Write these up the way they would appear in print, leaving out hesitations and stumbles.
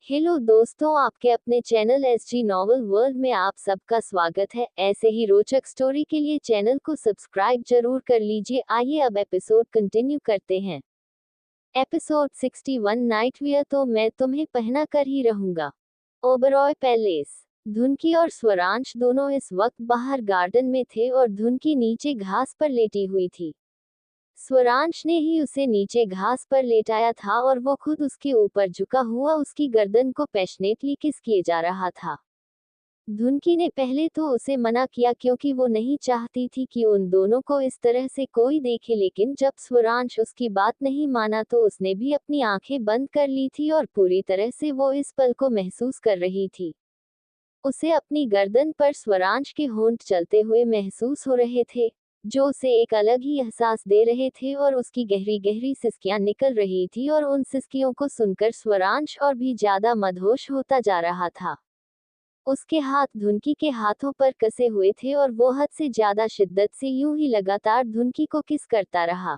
Hello दोस्तों, आपके अपने चैनल एसजी नॉवल वर्ल्ड में आप सबका स्वागत है। ऐसे ही रोचक स्टोरी के लिए चैनल को सब्सक्राइब जरूर कर लीजिए। आइए अब एपिसोड कंटिन्यू करते हैं। एपिसोड 61 नाइट वियर तो मैं तुम्हें पहना कर ही रहूंगा। ओबरॉय पैलेस। धुनकी और स्वरांश दोनों इस वक्त बाहर गार्डन में थे और धुनकी नीचे घास पर लेटी हुई थी। स्वरांश ने ही उसे नीचे घास पर लेटाया था और वो खुद उसके ऊपर झुका हुआ उसकी गर्दन को पैशनेटली किस किए जा रहा था। धुनकी ने पहले तो उसे मना किया क्योंकि वो नहीं चाहती थी कि उन दोनों को इस तरह से कोई देखे, लेकिन जब स्वरांश उसकी बात नहीं माना तो उसने भी अपनी आंखें बंद कर ली थी और पूरी तरह से वो इस पल को महसूस कर रही थी। उसे अपनी गर्दन पर स्वरांश के होंठ चलते हुए महसूस हो रहे थे, जो उसे एक अलग ही एहसास दे रहे थे, और उसकी गहरी गहरी सिसकियां निकल रही थी और उन सिसकियों को सुनकर स्वरांश और भी ज्यादा मदहोश होता जा रहा था। उसके हाथ धुनकी के हाथों पर कसे हुए थे और वो हद से ज्यादा शिद्दत से यूं ही लगातार धुनकी को किस करता रहा।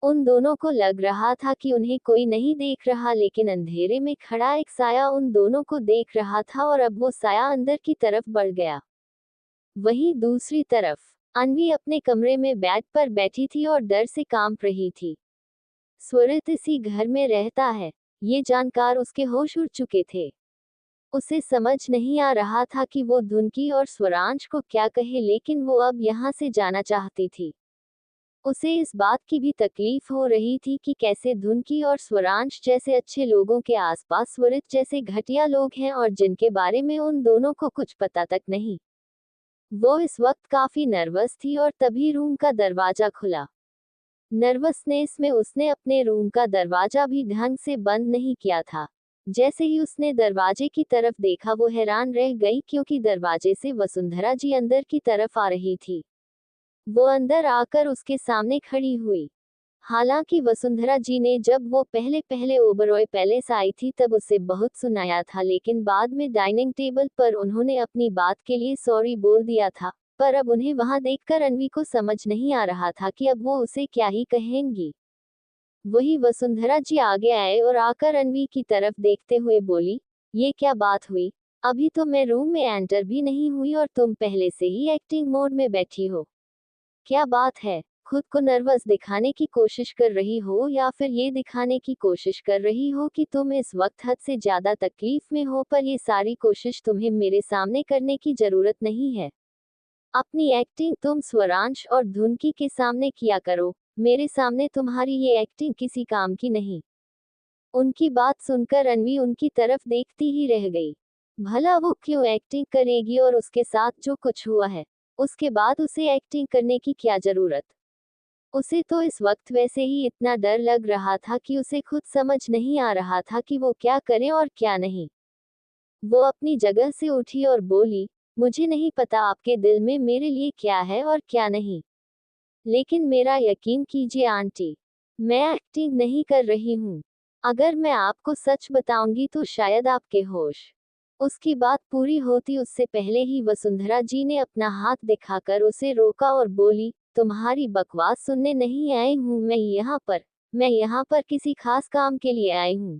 उन दोनों को लग रहा था कि उन्हें कोई नहीं देख रहा, लेकिन अंधेरे में खड़ा एक साया उन दोनों को देख रहा था और अब वो साया अंदर की तरफ बढ़ गया। वहीं दूसरी तरफ अन्वी अपने कमरे में बेड पर बैठी थी और डर से कांप रही थी। स्वरित इसी घर में रहता है, ये जानकर उसके होश उड़ चुके थे। उसे समझ नहीं आ रहा था कि वो धुनकी और स्वरांश को क्या कहे, लेकिन वो अब यहाँ से जाना चाहती थी। उसे इस बात की भी तकलीफ हो रही थी कि कैसे धुनकी और स्वरांश जैसे अच्छे लोगों के आसपास स्वरित जैसे घटिया लोग हैं और जिनके बारे में उन दोनों को कुछ पता तक नहीं। वो इस वक्त काफी नर्वस थी और तभी रूम का दरवाजा खुला। नर्वसनेस में उसने अपने रूम का दरवाजा भी ढंग से बंद नहीं किया था। जैसे ही उसने दरवाजे की तरफ देखा वो हैरान रह गई, क्योंकि दरवाजे से वसुंधरा जी अंदर की तरफ आ रही थी। वो अंदर आकर उसके सामने खड़ी हुई। हालांकि वसुंधरा जी ने जब वो पहले पहले ओबरॉय पैलेस आई थी तब उसे बहुत सुनाया था, लेकिन बाद में डाइनिंग टेबल पर उन्होंने अपनी बात के लिए सॉरी बोल दिया था। पर अब उन्हें वहां देखकर अन्वी को समझ नहीं आ रहा था कि अब वो उसे क्या ही कहेंगी। वही वसुंधरा जी आगे आए और आकर अन्वी की तरफ देखते हुए बोली, ये क्या बात हुई? अभी तो मैं रूम में एंटर भी नहीं हुई और तुम पहले से ही एक्टिंग मोड में बैठी हो। क्या बात है? खुद को नर्वस दिखाने की कोशिश कर रही हो या फिर ये दिखाने की कोशिश कर रही हो कि तुम इस वक्त हद से ज्यादा तकलीफ में हो? पर ये सारी कोशिश तुम्हें मेरे सामने करने की जरूरत नहीं है। अपनी एक्टिंग तुम स्वरांश और धुनकी के सामने किया करो, मेरे सामने तुम्हारी ये एक्टिंग किसी काम की नहीं। उनकी बात सुनकर अन्वी उनकी तरफ देखती ही रह गई। भला वो क्यों एक्टिंग करेगी, और उसके साथ जो कुछ हुआ है उसके बाद उसे एक्टिंग करने की क्या जरूरत? उसे तो इस वक्त वैसे ही इतना डर लग रहा था कि उसे खुद समझ नहीं आ रहा था कि वो क्या करे और क्या नहीं। वो अपनी जगह से उठी और बोली, मुझे नहीं पता आपके दिल में मेरे लिए क्या है और क्या नहीं, लेकिन मेरा यकीन कीजिए आंटी, मैं एक्टिंग नहीं कर रही हूँ। अगर मैं आपको सच बताऊंगी तो शायद आपके होश। उसकी बात पूरी होती उससे पहले ही वसुंधरा जी ने अपना हाथ दिखाकर उसे रोका और बोली, तुम्हारी बकवास सुनने नहीं आई हूँ मैं यहाँ पर किसी खास काम के लिए आई हूँ।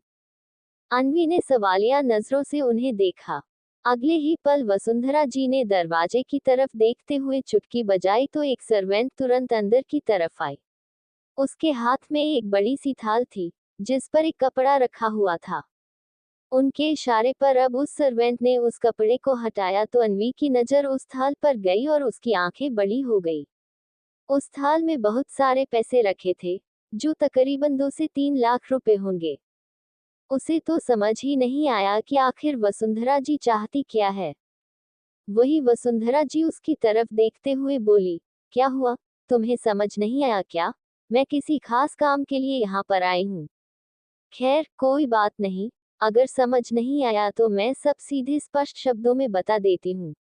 अन्वी ने सवालिया नजरों से उन्हें देखा। अगले ही पल वसुंधरा जी ने दरवाजे की तरफ देखते हुए चुटकी बजाई तो एक सर्वेंट तुरंत अंदर की तरफ आई। उसके हाथ में एक बड़ी सी थाल थी, जिस पर एक कपड़ा रखा हुआ था। उनके इशारे पर अब उस सर्वेंट ने उस कपड़े को हटाया तो अन्वी की नजर उस थाल पर गई और उसकी आंखें बड़ी हो गई। उस थाल में बहुत सारे पैसे रखे थे, जो तकरीबन 2 से 3 लाख रुपए होंगे। उसे तो समझ ही नहीं आया कि आखिर वसुंधरा जी चाहती क्या है। वही वसुंधरा जी उसकी तरफ देखते हुए बोली, क्या हुआ? तुम्हें समझ नहीं आया क्या? मैं किसी खास काम के लिए यहाँ पर आई हूँ। खैर कोई बात नहीं, अगर समझ नहीं आया तो मैं सब सीधे स्पष्ट शब्दों में बता देती हूँ।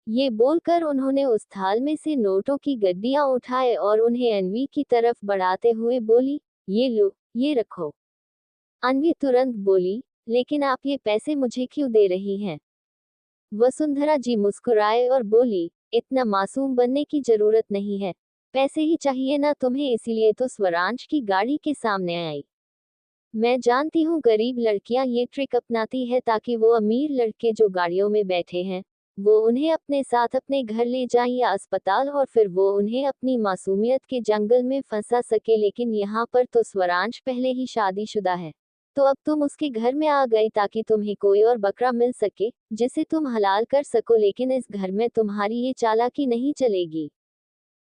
ये बोलकर उन्होंने उस थाल में से नोटों की गड्डियां उठाए और उन्हें अन्वी की तरफ बढ़ाते हुए बोली, ये लो, ये रखो। अन्वी तुरंत बोली, लेकिन आप ये पैसे मुझे क्यों दे रही हैं? वसुंधरा जी मुस्कुराए और बोली, इतना मासूम बनने की जरूरत नहीं है। पैसे ही चाहिए ना तुम्हें, इसीलिए तो स्वरांश की गाड़ी के सामने आई। मैं जानती हूँ गरीब लड़कियां ये ट्रिक अपनाती है ताकि वो अमीर लड़के जो गाड़ियों में बैठे हैं, वो उन्हें अपने साथ अपने घर ले जाएं या अस्पताल, और फिर वो उन्हें अपनी मासूमियत के जंगल में फंसा सके। लेकिन यहाँ पर तो स्वरांश पहले ही शादीशुदा है, तो अब तुम उसके घर में आ गई ताकि तुम्हें कोई और बकरा मिल सके जिसे तुम हलाल कर सको। लेकिन इस घर में तुम्हारी ये चालाकी नहीं चलेगी।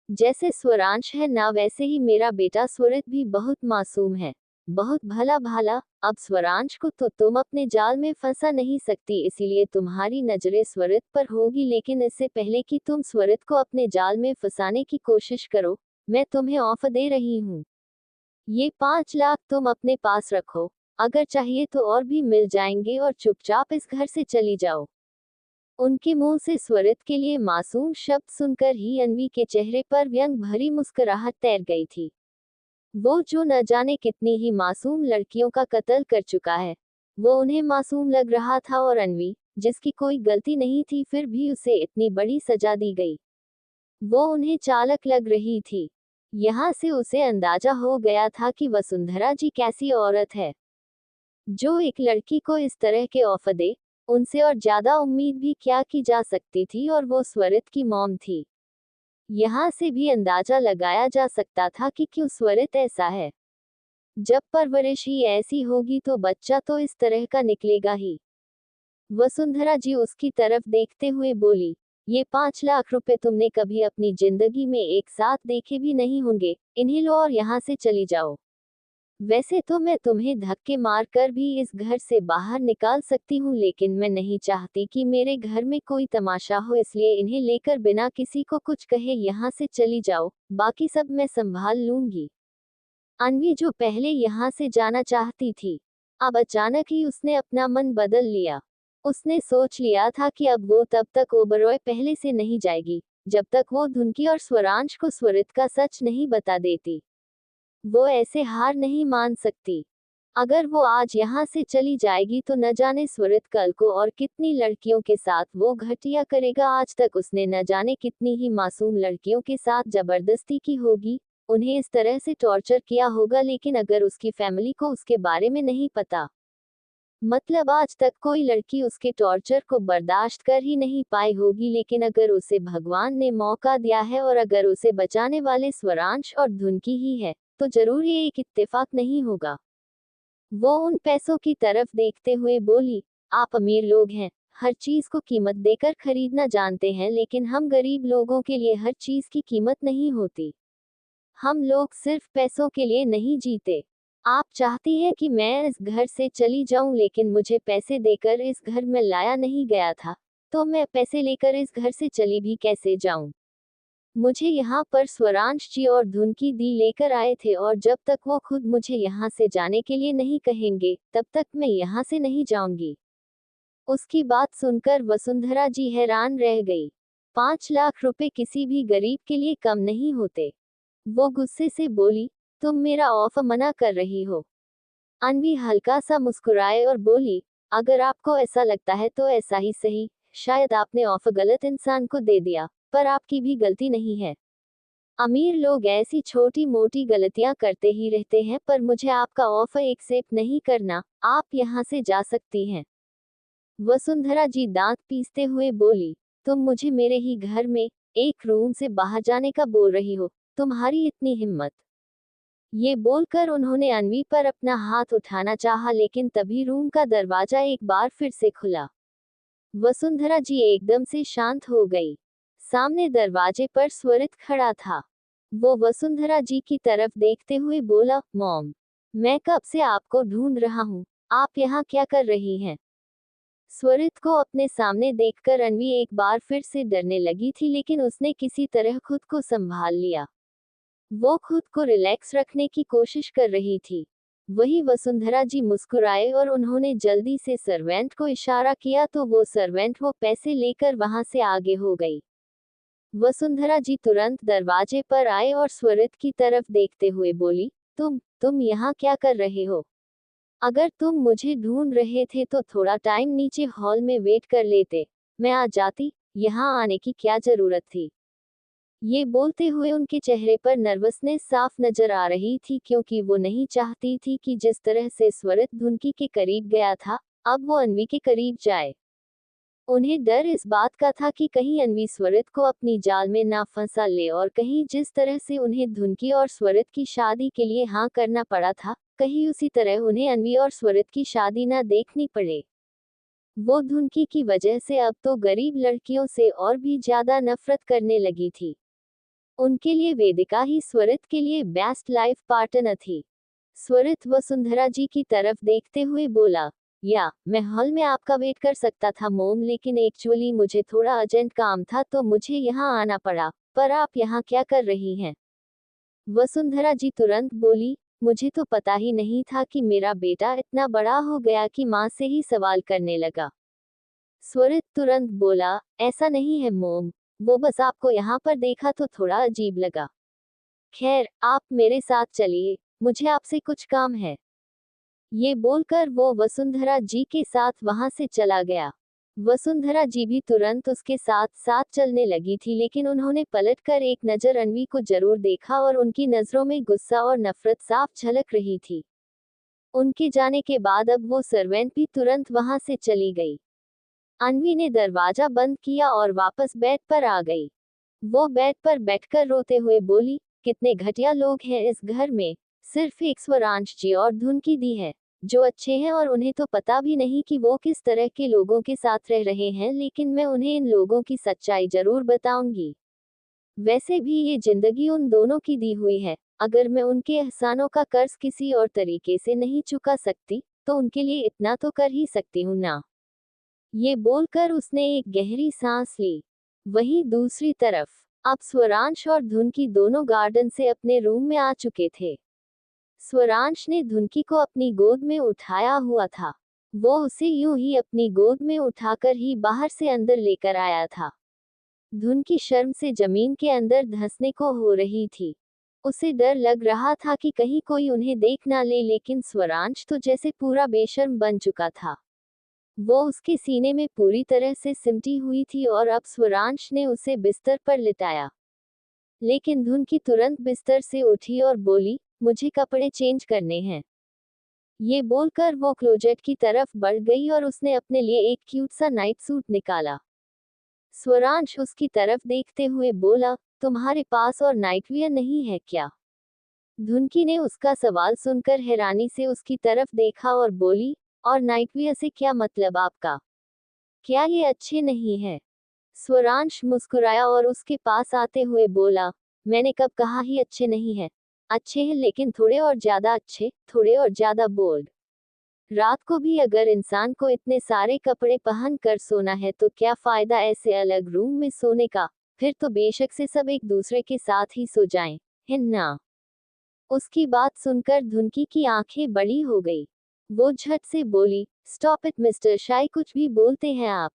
जैसे स्वरांश है ना, वैसे ही मेरा बेटा स्वरित भी बहुत मासूम है, बहुत भला भाला। अब स्वरांश को तो तुम अपने जाल में फंसा नहीं सकती, इसीलिए तुम्हारी नजरें स्वरित पर होगी। लेकिन इससे पहले कि तुम स्वरित को अपने जाल में फंसाने की कोशिश करो, मैं तुम्हें ऑफर दे रही हूँ। ये 5 लाख तुम अपने पास रखो, अगर चाहिए तो और भी मिल जाएंगे, और चुपचाप इस घर से चली जाओ। उनके मुंह से स्वरित के लिए मासूम शब्द सुनकर ही अन्वी के चेहरे पर व्यंग भरी मुस्कुराहट तैर गई थी। वो जो न जाने कितनी ही मासूम लड़कियों का कत्ल कर चुका है, वो उन्हें मासूम लग रहा था, और अन्वी, जिसकी कोई गलती नहीं थी, फिर भी उसे इतनी बड़ी सजा दी गई, वो उन्हें चालक लग रही थी। यहाँ से उसे अंदाजा हो गया था कि वसुंधरा जी कैसी औरत है, जो एक लड़की को इस तरह के ऑफर दे। उनसे और ज्यादा उम्मीद भी क्या की जा सकती थी, और वो स्वरित की मॉम थी। यहाँ से भी अंदाजा लगाया जा सकता था कि क्यों स्वरित ऐसा है। जब परवरिश ही ऐसी होगी तो बच्चा तो इस तरह का निकलेगा ही। वसुंधरा जी उसकी तरफ देखते हुए बोली, ये 5 लाख रुपए तुमने कभी अपनी जिंदगी में एक साथ देखे भी नहीं होंगे, इन्हें लो और यहाँ से चली जाओ। वैसे तो मैं तुम्हें धक्के मार कर भी इस घर से बाहर निकाल सकती हूँ, लेकिन मैं नहीं चाहती कि मेरे घर में कोई तमाशा हो, इसलिए इन्हें लेकर बिना किसी को कुछ कहे यहाँ से चली जाओ, बाकी सब मैं संभाल लूंगी। अन्वी, जो पहले यहाँ से जाना चाहती थी, अब अचानक ही उसने अपना मन बदल लिया। उसने सोच लिया था कि अब वो तब तक ओबरॉय पहले से नहीं जाएगी, जब तक वो धुनकी और स्वरांश को स्वरित का सच नहीं बता देती। वो ऐसे हार नहीं मान सकती। अगर वो आज यहाँ से चली जाएगी तो न जाने स्वरित कल को और कितनी लड़कियों के साथ वो घटिया करेगा। आज तक उसने न जाने कितनी ही मासूम लड़कियों के साथ जबरदस्ती की होगी, उन्हें इस तरह से टॉर्चर किया होगा, लेकिन अगर उसकी फैमिली को उसके बारे में नहीं पता, मतलब आज तक कोई लड़की उसके टॉर्चर को बर्दाश्त कर ही नहीं पाई होगी। लेकिन अगर उसे भगवान ने मौका दिया है और अगर उसे बचाने वाले स्वरांश और धुनकी ही है, तो जरूर ये एक इत्तेफाक नहीं होगा। वो उन पैसों की तरफ देखते हुए बोली, आप अमीर लोग हैं, हर चीज को कीमत देकर खरीदना जानते हैं, लेकिन हम गरीब लोगों के लिए हर चीज की कीमत नहीं होती। हम लोग सिर्फ पैसों के लिए नहीं जीते। आप चाहती हैं कि मैं इस घर से चली जाऊं, लेकिन मुझे पैसे देकर इस घर में लाया नहीं गया था, तो मैं पैसे लेकर इस घर से चली भी कैसे जाऊं। मुझे यहाँ पर स्वरांश जी और धुनकी दी लेकर आए थे, और जब तक वो खुद मुझे यहाँ से जाने के लिए नहीं कहेंगे, तब तक मैं यहाँ से नहीं जाऊंगी। उसकी बात सुनकर वसुंधरा जी हैरान रह गई। 5 लाख रुपए किसी भी गरीब के लिए कम नहीं होते। वो गुस्से से बोली, तुम मेरा ऑफर मना कर रही हो। अन्वी हल्का सा मुस्कुराए और बोली, अगर आपको ऐसा लगता है तो ऐसा ही सही, शायद आपने ऑफर गलत इंसान को दे दिया, पर आपकी भी गलती नहीं है। अमीर लोग ऐसी छोटी मोटी गलतियां करते ही रहते हैं, पर मुझे आपका ऑफर एक्सेप्ट नहीं करना, आप यहाँ से जा सकती हैं। वसुंधरा जी दांत पीसते हुए बोली, तुम मुझे मेरे ही घर में एक रूम से बाहर जाने का बोल रही हो, तुम्हारी इतनी हिम्मत। ये बोलकर उन्होंने अन्वी पर अपना हाथ उठाना चाहा, लेकिन तभी रूम का दरवाजा एक बार फिर से खुला। वसुंधरा जी एकदम से शांत हो गई। सामने दरवाजे पर स्वरित खड़ा था। वो वसुंधरा जी की तरफ देखते हुए बोला, मॉम, मैं कब से आपको ढूंढ रहा हूँ, आप यहाँ क्या कर रही हैं। स्वरित को अपने सामने देखकर अन्वी एक बार फिर से डरने लगी थी, लेकिन उसने किसी तरह खुद को संभाल लिया। वो खुद को रिलैक्स रखने की कोशिश कर रही थी। वही वसुंधरा जी मुस्कुराए और उन्होंने जल्दी से सर्वेंट को इशारा किया, तो वो सर्वेंट वो पैसे लेकर वहां से आगे हो गई। वसुंधरा जी तुरंत दरवाजे पर आए और स्वरित की तरफ देखते हुए बोली, तुम यहाँ क्या कर रहे हो। अगर तुम मुझे ढूंढ रहे थे तो थोड़ा टाइम नीचे हॉल में वेट कर लेते, मैं आ जाती, यहाँ आने की क्या जरूरत थी। ये बोलते हुए उनके चेहरे पर नर्वसनेस साफ नजर आ रही थी, क्योंकि वो नहीं चाहती थी कि जिस तरह से स्वरित धुनकी के करीब गया था, अब वो अन्वी के करीब जाए। उन्हें डर इस बात का था कि कहीं अन्वी स्वरित को अपनी जाल में ना फंसा ले, और कहीं जिस तरह से उन्हें धुनकी और स्वरित की शादी के लिए हाँ करना पड़ा था, कहीं उसी तरह उन्हें अन्वी और स्वरित की शादी ना देखनी पड़े। वो धुनकी की वजह से अब तो गरीब लड़कियों से और भी ज्यादा नफरत करने लगी थी। उनके लिए वेदिका ही स्वरित के लिए बेस्ट लाइफ पार्टनर थी। स्वरित वसुंधरा जी की तरफ देखते हुए बोला, या मैं हॉल में आपका वेट कर सकता था मोम, लेकिन एक्चुअली मुझे थोड़ा अर्जेंट काम था तो मुझे यहाँ आना पड़ा। पर आप यहाँ क्या कर रही हैं? वसुंधरा जी तुरंत बोली, मुझे तो पता ही नहीं था कि मेरा बेटा इतना बड़ा हो गया कि माँ से ही सवाल करने लगा। स्वरित तुरंत बोला, ऐसा नहीं है मोम, वो बस आपको यहाँ पर देखा तो थोड़ा अजीब लगा। खैर, आप मेरे साथ चलिए, मुझे आपसे कुछ काम है। ये बोलकर वो वसुंधरा जी के साथ वहां से चला गया। वसुंधरा जी भी तुरंत उसके साथ साथ चलने लगी थी, लेकिन उन्होंने पलटकर एक नजर अन्वी को जरूर देखा और उनकी नजरों में गुस्सा और नफरत साफ झलक रही थी। उनके जाने के बाद अब वो सर्वेंट भी तुरंत वहां से चली गई। अन्वी ने दरवाजा बंद किया और वापस बेड पर आ गई। वो बेड पर बैठकर रोते हुए बोली, कितने घटिया लोग हैं इस घर में। सिर्फ एक स्वरांश जी और धुनकी दी है जो अच्छे हैं, और उन्हें तो पता भी नहीं कि वो किस तरह के लोगों के साथ रह रहे हैं, लेकिन मैं उन्हें इन लोगों की सच्चाई जरूर बताऊंगी। वैसे भी ये जिंदगी उन दोनों की दी हुई है। अगर मैं उनके एहसानों का कर्ज किसी और तरीके से नहीं चुका सकती, तो उनके लिए इतना तो कर ही सकती हूँ ना। ये बोलकर उसने एक गहरी सांस ली। वहीं दूसरी तरफ अब स्वरांश और धुनकी दोनों गार्डन से अपने रूम में आ चुके थे। स्वरांश ने धुनकी को अपनी गोद में उठाया हुआ था। वो उसे यूं ही अपनी गोद में उठाकर ही बाहर से अंदर लेकर आया था। धुनकी शर्म से जमीन के अंदर धंसने को हो रही थी। उसे डर लग रहा था कि कहीं कोई उन्हें देख ना ले, लेकिन स्वरांश तो जैसे पूरा बेशर्म बन चुका था। वो उसके सीने में पूरी तरह से सिमटी हुई थी और अब स्वरांश ने उसे बिस्तर पर लिटाया। लेकिन धुनकी तुरंत बिस्तर से उठी और बोली, मुझे कपड़े चेंज करने हैं। ये बोलकर वो क्लोजेट की तरफ बढ़ गई और उसने अपने लिए एक क्यूट सा नाइट सूट निकाला। स्वरांश उसकी तरफ देखते हुए बोला, तुम्हारे पास और नाइटवियर नहीं है क्या? धुनकी ने उसका सवाल सुनकर हैरानी से उसकी तरफ देखा और बोली, और नाइटवियर से क्या मतलब आपका? क्या ये अच्छे नहीं है? स्वरांश मुस्कुराया और उसके पास आते हुए बोला, मैंने कब कहा ही अच्छे नहीं है। अच्छे हैं, लेकिन थोड़े और ज्यादा अच्छे, थोड़े और ज्यादा बोल्ड। रात को भी अगर इंसान को इतने सारे कपड़े पहन कर सोना है तो क्या फायदा ऐसे अलग रूम में सोने का? फिर तो बेशक से सब एक दूसरे के साथ ही सो जाएं, है ना? उसकी बात सुनकर धुनकी की आंखें बड़ी हो गई। वो झट से बोली, स्टॉप इट मिस्टर शाय, कुछ भी बोलते हैं आप।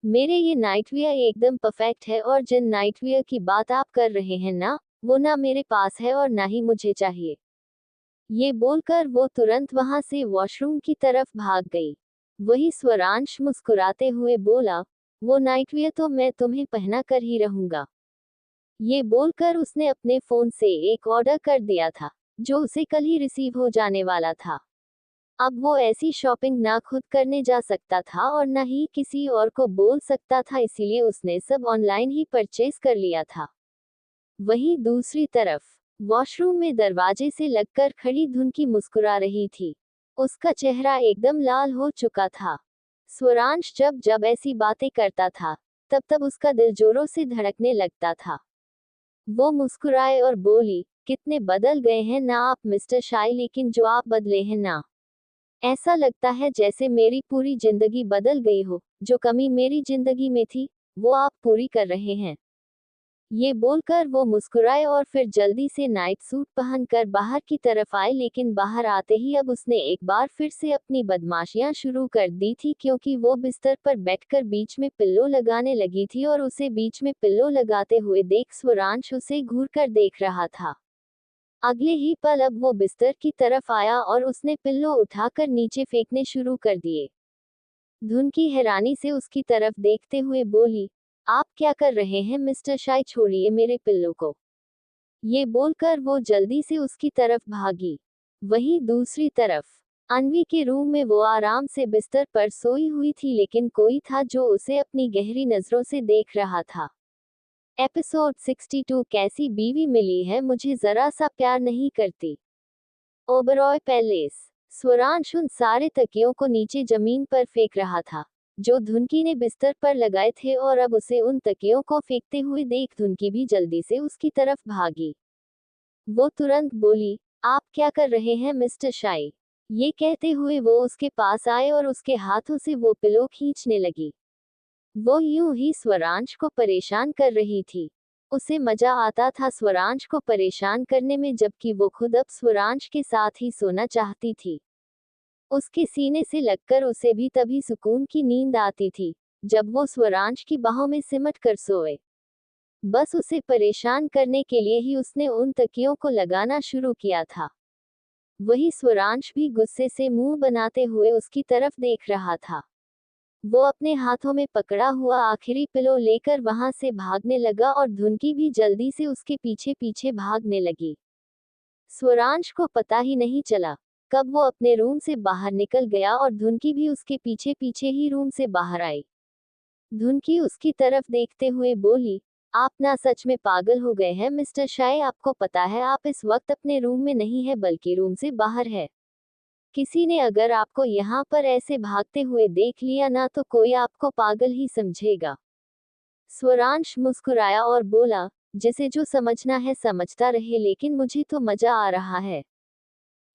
मेरे ये नाइटवियर एकदम परफेक्ट है, और जिन नाइटवियर की बात आप कर रहे हैं ना, वो ना मेरे पास है और ना ही मुझे चाहिए। ये बोलकर वो तुरंत वहां से वॉशरूम की तरफ भाग गई। वही स्वरांश मुस्कुराते हुए बोला, वो नाइटवियर तो मैं तुम्हें पहना कर ही रहूंगा। ये बोलकर उसने अपने फोन से एक ऑर्डर कर दिया था, जो उसे कल ही रिसीव हो जाने वाला था। अब वो ऐसी शॉपिंग ना खुद करने जा सकता था और ना ही किसी और को बोल सकता था, इसीलिए उसने सब ऑनलाइन ही परचेज कर लिया था। वहीं दूसरी तरफ वॉशरूम में दरवाजे से लगकर खड़ी धुनकी मुस्कुरा रही थी। उसका चेहरा एकदम लाल हो चुका था। स्वरांश जब जब ऐसी बातें करता था, तब तब उसका दिल जोरों से धड़कने लगता था। वो मुस्कुराए और बोली, कितने बदल गए हैं ना आप मिस्टर शाय, लेकिन जो आप बदले हैं ना, ऐसा लगता है जैसे मेरी पूरी जिंदगी बदल गई हो। जो कमी मेरी जिंदगी में थी, वो आप पूरी कर रहे हैं। ये बोलकर वो मुस्कुराए और फिर जल्दी से नाइट सूट पहनकर बाहर की तरफ आए, लेकिन बाहर आते ही अब उसने एक बार फिर से अपनी बदमाशियां शुरू कर दी थी, क्योंकि वो बिस्तर पर बैठकर बीच में पिल्लो लगाने लगी थी और उसे बीच में पिल्लो लगाते हुए देख स्वरांश उसे घूरकर देख रहा था। अगले ही पल अब वो बिस्तर की तरफ आया और उसने पिल्लो उठाकर नीचे फेंकने शुरू कर दिए। धुनकी हैरानी से उसकी तरफ देखते हुए बोली, आप क्या कर रहे हैं मिस्टर शाय, छोड़िए मेरे पिल्लो को। ये बोलकर वो जल्दी से उसकी तरफ भागी। वहीं दूसरी तरफ अन्वी के रूम में वो आराम से बिस्तर पर सोई हुई थी, लेकिन कोई था जो उसे अपनी गहरी नजरों से देख रहा था। एपिसोड 62 कैसी बीवी मिली है, मुझे जरा सा प्यार नहीं करती। ओबरॉय पैलेस। स्वरांश उन सारे तकियों को नीचे जमीन पर फेंक रहा था जो धुनकी ने बिस्तर पर लगाए थे, और अब उसे उन तकियों को फेंकते हुए देख धुनकी भी जल्दी से उसकी तरफ भागी। वो तुरंत बोली, आप क्या कर रहे हैं मिस्टर शाई? ये कहते हुए वो उसके पास आए और उसके हाथों से वो पिलो खींचने लगी। वो यूं ही स्वरांश को परेशान कर रही थी। उसे मजा आता था स्वरांश को परेशान करने में, जबकि वो खुद अब स्वरांश के साथ ही सोना चाहती थी। उसके सीने से लगकर उसे भी तभी सुकून की नींद आती थी जब वो स्वरांश की बाहों में सिमट कर सोए। बस उसे परेशान करने के लिए ही उसने उन तकियों को लगाना शुरू किया था। वही स्वरांश भी गुस्से से मुंह बनाते हुए उसकी तरफ देख रहा था। वो अपने हाथों में पकड़ा हुआ आखिरी पिलो लेकर वहां से भागने लगा और धुनकी भी जल्दी से उसके पीछे पीछे भागने लगी। स्वरांश को पता ही नहीं चला कब वो अपने रूम से बाहर निकल गया और धुनकी भी उसके पीछे पीछे ही रूम से बाहर आई। धुनकी उसकी तरफ देखते हुए बोली, आप ना सच में पागल हो गए हैं मिस्टर शाय, आपको पता है आप इस वक्त अपने रूम में नहीं है बल्कि रूम से बाहर है। किसी ने अगर आपको यहाँ पर ऐसे भागते हुए देख लिया ना तो कोई आपको पागल ही समझेगा। स्वरांश मुस्कुराया और बोला, जिसे जो समझना है समझता रहे, लेकिन मुझे तो मजा आ रहा है।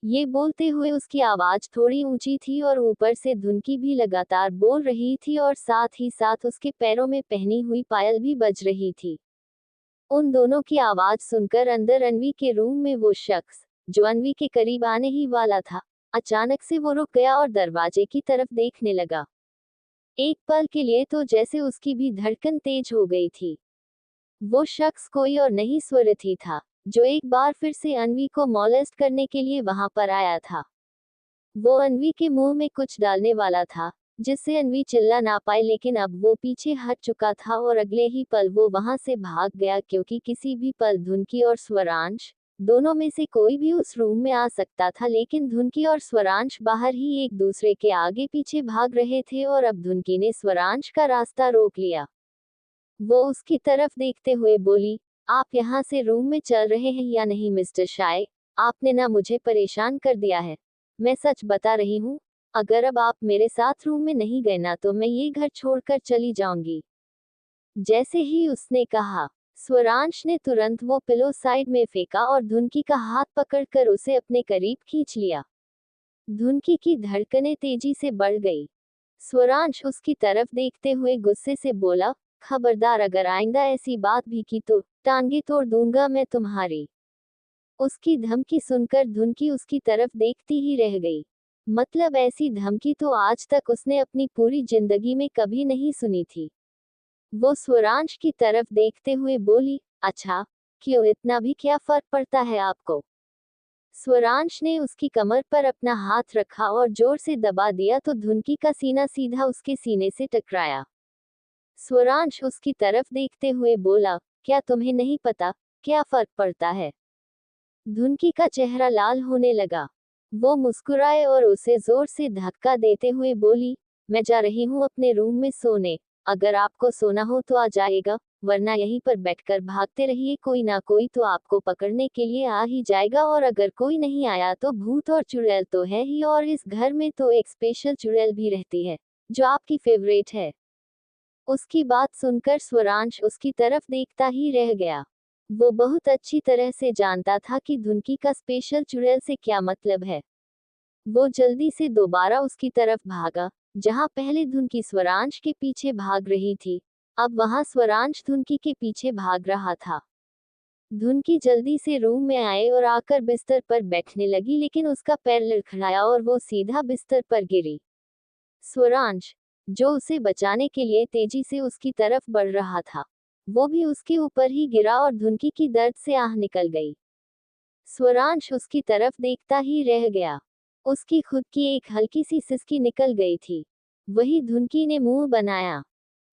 ये बोलते हुए उसकी आवाज थोड़ी ऊंची थी और ऊपर से धुनकी भी लगातार बोल रही थी और साथ ही साथ उसके पैरों में पहनी हुई पायल भी बज रही थी। उन दोनों की आवाज सुनकर अंदर अन्वी के रूम में वो शख्स जो अन्वी के करीब आने ही वाला था, अचानक से वो रुक गया और दरवाजे की तरफ देखने लगा। एक पल के लिए तो जैसे उसकी भी धड़कन तेज हो गई थी। वो शख्स कोई और नहीं स्वरथी था जो एक बार फिर से अन्वी को मॉलेस्ट करने के लिए वहां पर आया था। वो अन्वी के मुंह में कुछ डालने वाला था जिससे अन्वी चिल्ला ना पाए, लेकिन अब वो पीछे हट चुका था और अगले ही पल वो वहां से भाग गया, क्योंकि किसी भी पल धुनकी और स्वरांश दोनों में से कोई भी उस रूम में आ सकता था। लेकिन धुनकी और स्वरांश बाहर ही एक दूसरे के आगे पीछे भाग रहे थे और अब धुनकी ने स्वरांश का रास्ता रोक लिया। वो उसकी तरफ देखते हुए बोली, आप यहाँ से रूम में चल रहे हैं या नहीं मिस्टर शाय? आपने ना मुझे परेशान कर दिया है। मैं सच बता रही हूँ, अगर अब आप मेरे साथ रूम में नहीं गए ना तो मैं ये घर छोड़कर चली जाऊंगी। जैसे ही उसने कहा, स्वरांश ने तुरंत वो पिलो साइड में फेंका और धुनकी का हाथ पकड़कर उसे अपने करीब खींच लिया। धुनकी की धड़कनें तेजी से बढ़ गई। स्वरांश उसकी तरफ देखते हुए गुस्से से बोला, खबरदार अगर आइंदा ऐसी बात भी की तो टांगे तोड़ दूंगा मैं तुम्हारी। उसकी धमकी सुनकर धुनकी उसकी तरफ देखती ही रह गई। मतलब ऐसी धमकी तो आज तक उसने अपनी पूरी जिंदगी में कभी नहीं सुनी थी। वो स्वरांश की तरफ देखते हुए बोली, अच्छा, क्यों, इतना भी क्या फर्क पड़ता है आपको? स्वरांश ने उसकी कमर पर अपना हाथ रखा और जोर से दबा दिया तो धुनकी का सीना सीधा उसके सीने से टकराया। स्वरांश उसकी तरफ देखते हुए बोला, क्या तुम्हें नहीं पता क्या फर्क पड़ता है? धुनकी का चेहरा लाल होने लगा। वो मुस्कुराए और उसे जोर से धक्का देते हुए बोली, मैं जा रही हूँ अपने रूम में सोने। अगर आपको सोना हो तो आ जाएगा, वरना यहीं पर बैठकर भागते रहिए, कोई ना कोई तो आपको पकड़ने के लिए आ ही जाएगा, और अगर कोई नहीं आया तो भूत और चुड़ैल तो है ही, और इस घर में तो एक स्पेशल चुड़ैल भी रहती है जो आपकी फेवरेट है। उसकी बात सुनकर स्वरांश उसकी तरफ देखता ही रह गया। वो बहुत अच्छी तरह से जानता था कि धुनकी का स्पेशल चुड़ैल से क्या मतलब है। वो जल्दी से दोबारा उसकी तरफ भागा, जहां पहले धुनकी स्वरांश के पीछे भाग रही थी, अब वहां स्वरांश धुनकी के पीछे भाग रहा था। धुनकी जल्दी से रूम में आए और आकर बिस्तर पर बैठने लगी, लेकिन उसका पैर लड़खड़ाया और वो सीधा बिस्तर पर गिरी। स्वरांश, जो उसे बचाने के लिए तेजी से उसकी तरफ बढ़ रहा था, वो भी उसके ऊपर ही गिरा और धुनकी की दर्द से आह निकल गई। स्वरांश उसकी तरफ देखता ही रह गया। उसकी खुद की एक हल्की सी सिसकी निकल गई थी। वही धुनकी ने मुंह बनाया।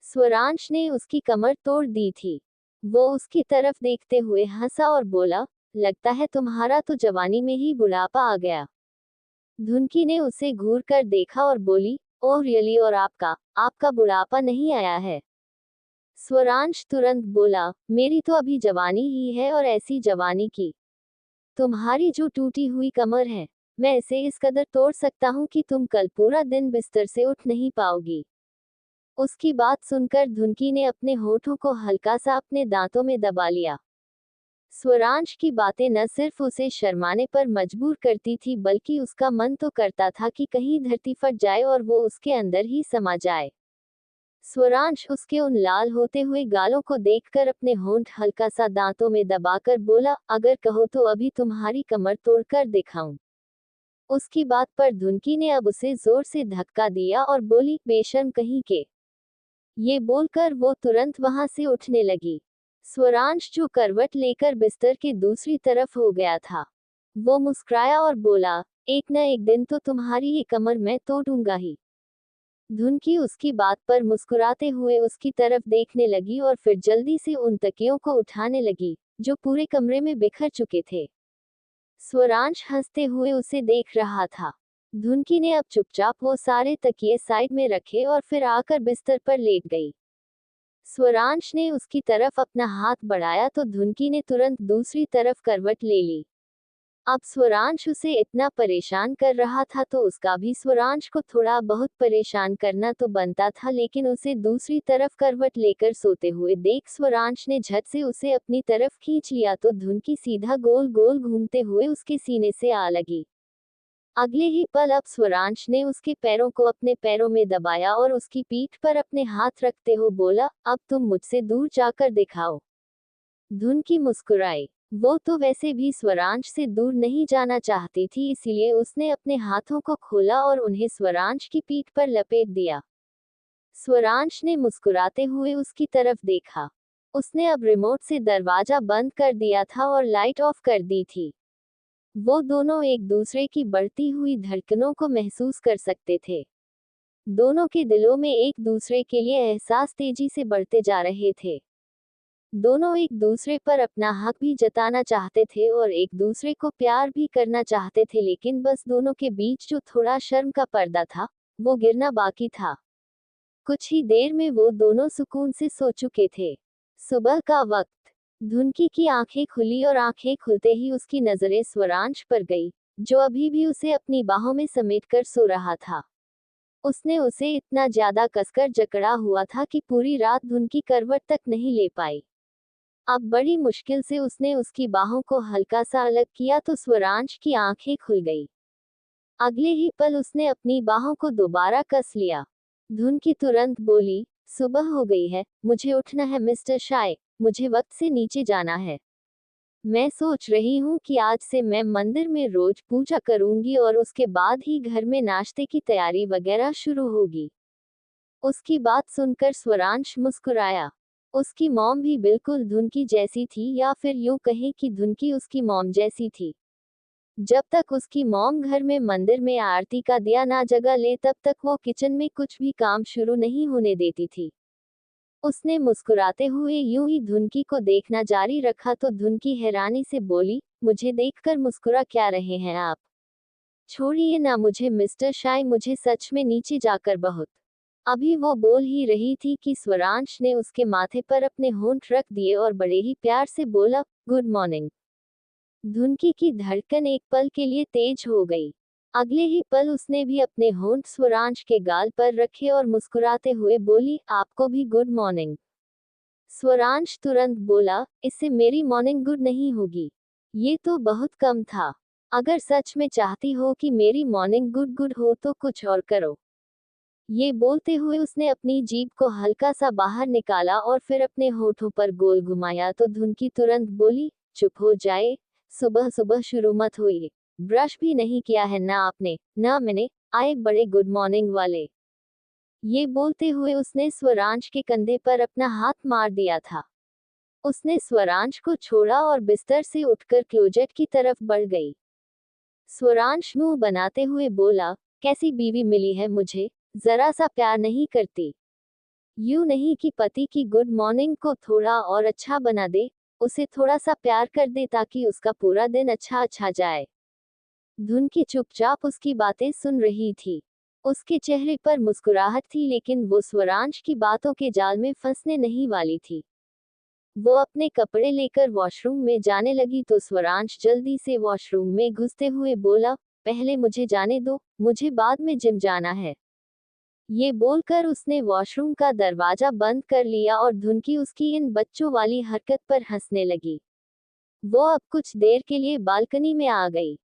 स्वरांश ने उसकी कमर तोड़ दी थी। वो उसकी तरफ देखते हुए हंसा और बोला, लगता है तुम्हारा तो जवानी में ही बुढ़ापा आ गया। धुनकी ने उसे घूर कर देखा और बोली, ओह रियली, और आपका आपका बुढ़ापा नहीं आया है। स्वरांश तुरंत बोला, मेरी तो अभी जवानी ही है, और ऐसी जवानी की। तुम्हारी जो टूटी हुई कमर है, मैं इसे इस कदर तोड़ सकता हूँ कि तुम कल पूरा दिन बिस्तर से उठ नहीं पाओगी। उसकी बात सुनकर धुनकी ने अपने होठों को हल्का सा अपने दांतों में दबा लिया। स्वरांश की बातें न सिर्फ उसे शर्माने पर मजबूर करती थी, बल्कि उसका मन तो करता था कि कहीं धरती फट जाए और वो उसके अंदर ही समा जाए। स्वरांश उसके उन लाल होते हुए गालों को देखकर अपने होंठ हल्का सा दांतों में दबाकर बोला, अगर कहो तो अभी तुम्हारी कमर तोड़कर दिखाऊं। उसकी बात पर धुनकी ने अब उसे जोर से धक्का दिया और बोली, बेशर्म कहीं के। ये बोलकर वो तुरंत वहां से उठने लगी। स्वरांश जो करवट लेकर बिस्तर के दूसरी तरफ हो गया था, वो मुस्कुराया और बोला, एक न एक दिन तो तुम्हारी ये कमर मैं तोड़ूंगा ही। धुनकी उसकी बात पर मुस्कुराते हुए उसकी तरफ देखने लगी और फिर जल्दी से उन तकियों को उठाने लगी, जो पूरे कमरे में बिखर चुके थे। स्वरांश हंसते हुए उसे देख रहा था। धुनकी ने अब चुपचाप वो सारे तकिए साइड में रखे और फिर आकर बिस्तर पर लेट गई। स्वरांश ने उसकी तरफ अपना हाथ बढ़ाया तो धुनकी ने तुरंत दूसरी तरफ करवट ले ली। अब स्वरांश उसे इतना परेशान कर रहा था तो उसका भी स्वरांश को थोड़ा बहुत परेशान करना तो बनता था, लेकिन उसे दूसरी तरफ करवट लेकर सोते हुए देख स्वरांश ने झट से उसे अपनी तरफ खींच लिया तो धुनकी सीधा गोल गोल घूमते हुए उसके सीने से आ लगी। अगले ही पल अब स्वरांश ने उसके पैरों को अपने पैरों में दबाया और उसकी पीठ पर अपने हाथ रखते हुए बोला, अब तुम मुझसे दूर जाकर दिखाओ। धुनकी मुस्कुराई। वो तो वैसे भी स्वरांश से दूर नहीं जाना चाहती थी, इसीलिए उसने अपने हाथों को खोला और उन्हें स्वरांश की पीठ पर लपेट दिया। स्वरांश ने मुस्कुराते हुए उसकी तरफ देखा। उसने अब रिमोट से दरवाजा बंद कर दिया था और लाइट ऑफ कर दी थी। वो दोनों एक दूसरे की बढ़ती हुई धड़कनों को महसूस कर सकते थे। दोनों के दिलों में एक दूसरे के लिए एहसास तेजी से बढ़ते जा रहे थे। दोनों एक दूसरे पर अपना हक भी जताना चाहते थे और एक दूसरे को प्यार भी करना चाहते थे, लेकिन बस दोनों के बीच जो थोड़ा शर्म का पर्दा था, वो गिरना बाकी था। कुछ ही देर में वो दोनों सुकून से सो चुके थे। सुबह का वक्त। धुनकी की आंखें खुली और आंखें खुलते ही उसकी नजरें स्वरांश पर गई, जो अभी भी उसे अपनी बाहों में समेटकर सो रहा था। उसने उसे इतना ज्यादा कसकर जकड़ा हुआ था कि पूरी रात धुनकी करवट तक नहीं ले पाई। अब बड़ी मुश्किल से उसने उसकी बाहों को हल्का सा अलग किया तो स्वरांश की आंखें खुल गई। अगले ही पल उसने अपनी बाहों को दोबारा कस लिया। धुनकी तुरंत बोली, सुबह हो गई है, मुझे उठना है मिस्टर शाय, मुझे वक्त से नीचे जाना है। मैं सोच रही हूँ कि आज से मैं मंदिर में रोज पूजा करूंगी और उसके बाद ही घर में नाश्ते की तैयारी वगैरह शुरू होगी। उसकी बात सुनकर स्वरांश मुस्कुराया। उसकी मॉम भी बिल्कुल धुनकी जैसी थी, या फिर यूं कहें कि धुनकी उसकी मॉम जैसी थी। जब तक उसकी मॉम घर में मंदिर में आरती का दिया ना जगा ले, तब तक वो किचन में कुछ भी काम शुरू नहीं होने देती थी। उसने मुस्कुराते हुए यूं ही धुनकी को देखना जारी रखा तो धुनकी हैरानी से बोली, मुझे देखकर मुस्कुरा क्या रहे हैं आप? छोड़िए ना मुझे मिस्टर शाय, मुझे सच में नीचे जाकर बहुत। अभी वो बोल ही रही थी कि स्वरांश ने उसके माथे पर अपने होंठ रख दिए और बड़े ही प्यार से बोला, गुड मॉर्निंग। धुनकी की धड़कन एक पल के लिए तेज हो गई। अगले ही पल उसने भी अपने होंठ स्वरांश के गाल पर रखे और मुस्कुराते हुए बोली, आपको भी गुड मॉर्निंग। स्वरांश तुरंत बोला, इससे मेरी मॉर्निंग गुड नहीं होगी। ये तो बहुत कम था। अगर सच में चाहती हो कि मेरी मॉर्निंग गुड गुड हो तो कुछ और करो। ये बोलते हुए उसने अपनी जीभ को हल्का सा बाहर निकाला और फिर अपने होठों पर गोल घुमाया तो धुनकी तुरंत बोली, चुप हो जाए, सुबह सुबह शुरू मत होइए। ब्रश भी नहीं किया है ना आपने, ना मैंने, आए बड़े गुड मॉर्निंग वाले। ये बोलते हुए उसने स्वरांश के कंधे पर अपना हाथ मार दिया था। उसने स्वरांश को छोड़ा और बिस्तर से उठकर क्लोजेट की तरफ बढ़ गई। स्वरांश मुंह बनाते हुए बोला, कैसी बीवी मिली है मुझे, जरा सा प्यार नहीं करती। यूं नहीं कि पति की गुड मॉर्निंग को थोड़ा और अच्छा बना दे, उसे थोड़ा सा प्यार कर दे ताकि उसका पूरा दिन अच्छा जाए। धुनकी चुपचाप उसकी बातें सुन रही थी। उसके चेहरे पर मुस्कुराहट थी, लेकिन वो स्वरांश की बातों के जाल में फंसने नहीं वाली थी। वो अपने कपड़े लेकर वॉशरूम में जाने लगी तो स्वरांश जल्दी से वॉशरूम में घुसते हुए बोला, पहले मुझे जाने दो, मुझे बाद में जिम जाना है। ये बोलकर उसने वॉशरूम का दरवाजा बंद कर लिया और धुनकी उसकी इन बच्चों वाली हरकत पर हंसने लगी। वो अब कुछ देर के लिए बालकनी में आ गई।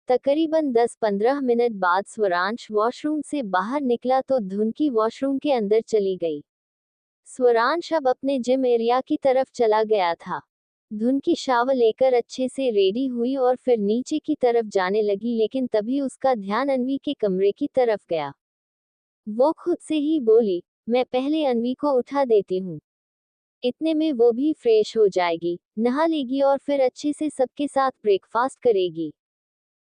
तकरीबन 10-15 मिनट बाद स्वरांश वॉशरूम से बाहर निकला तो धुनकी वॉशरूम के अंदर चली गई। स्वरांश अब अपने जिम एरिया की तरफ चला गया था। धुनकी शावर लेकर अच्छे से रेडी हुई और फिर नीचे की तरफ जाने लगी, लेकिन तभी उसका ध्यान अन्वी के कमरे की तरफ गया। वो खुद से ही बोली, मैं पहले अन्वी को उठा देती हूँ। इतने में वो भी फ्रेश हो जाएगी, नहा लेगी और फिर अच्छे से सबके साथ ब्रेकफास्ट करेगी।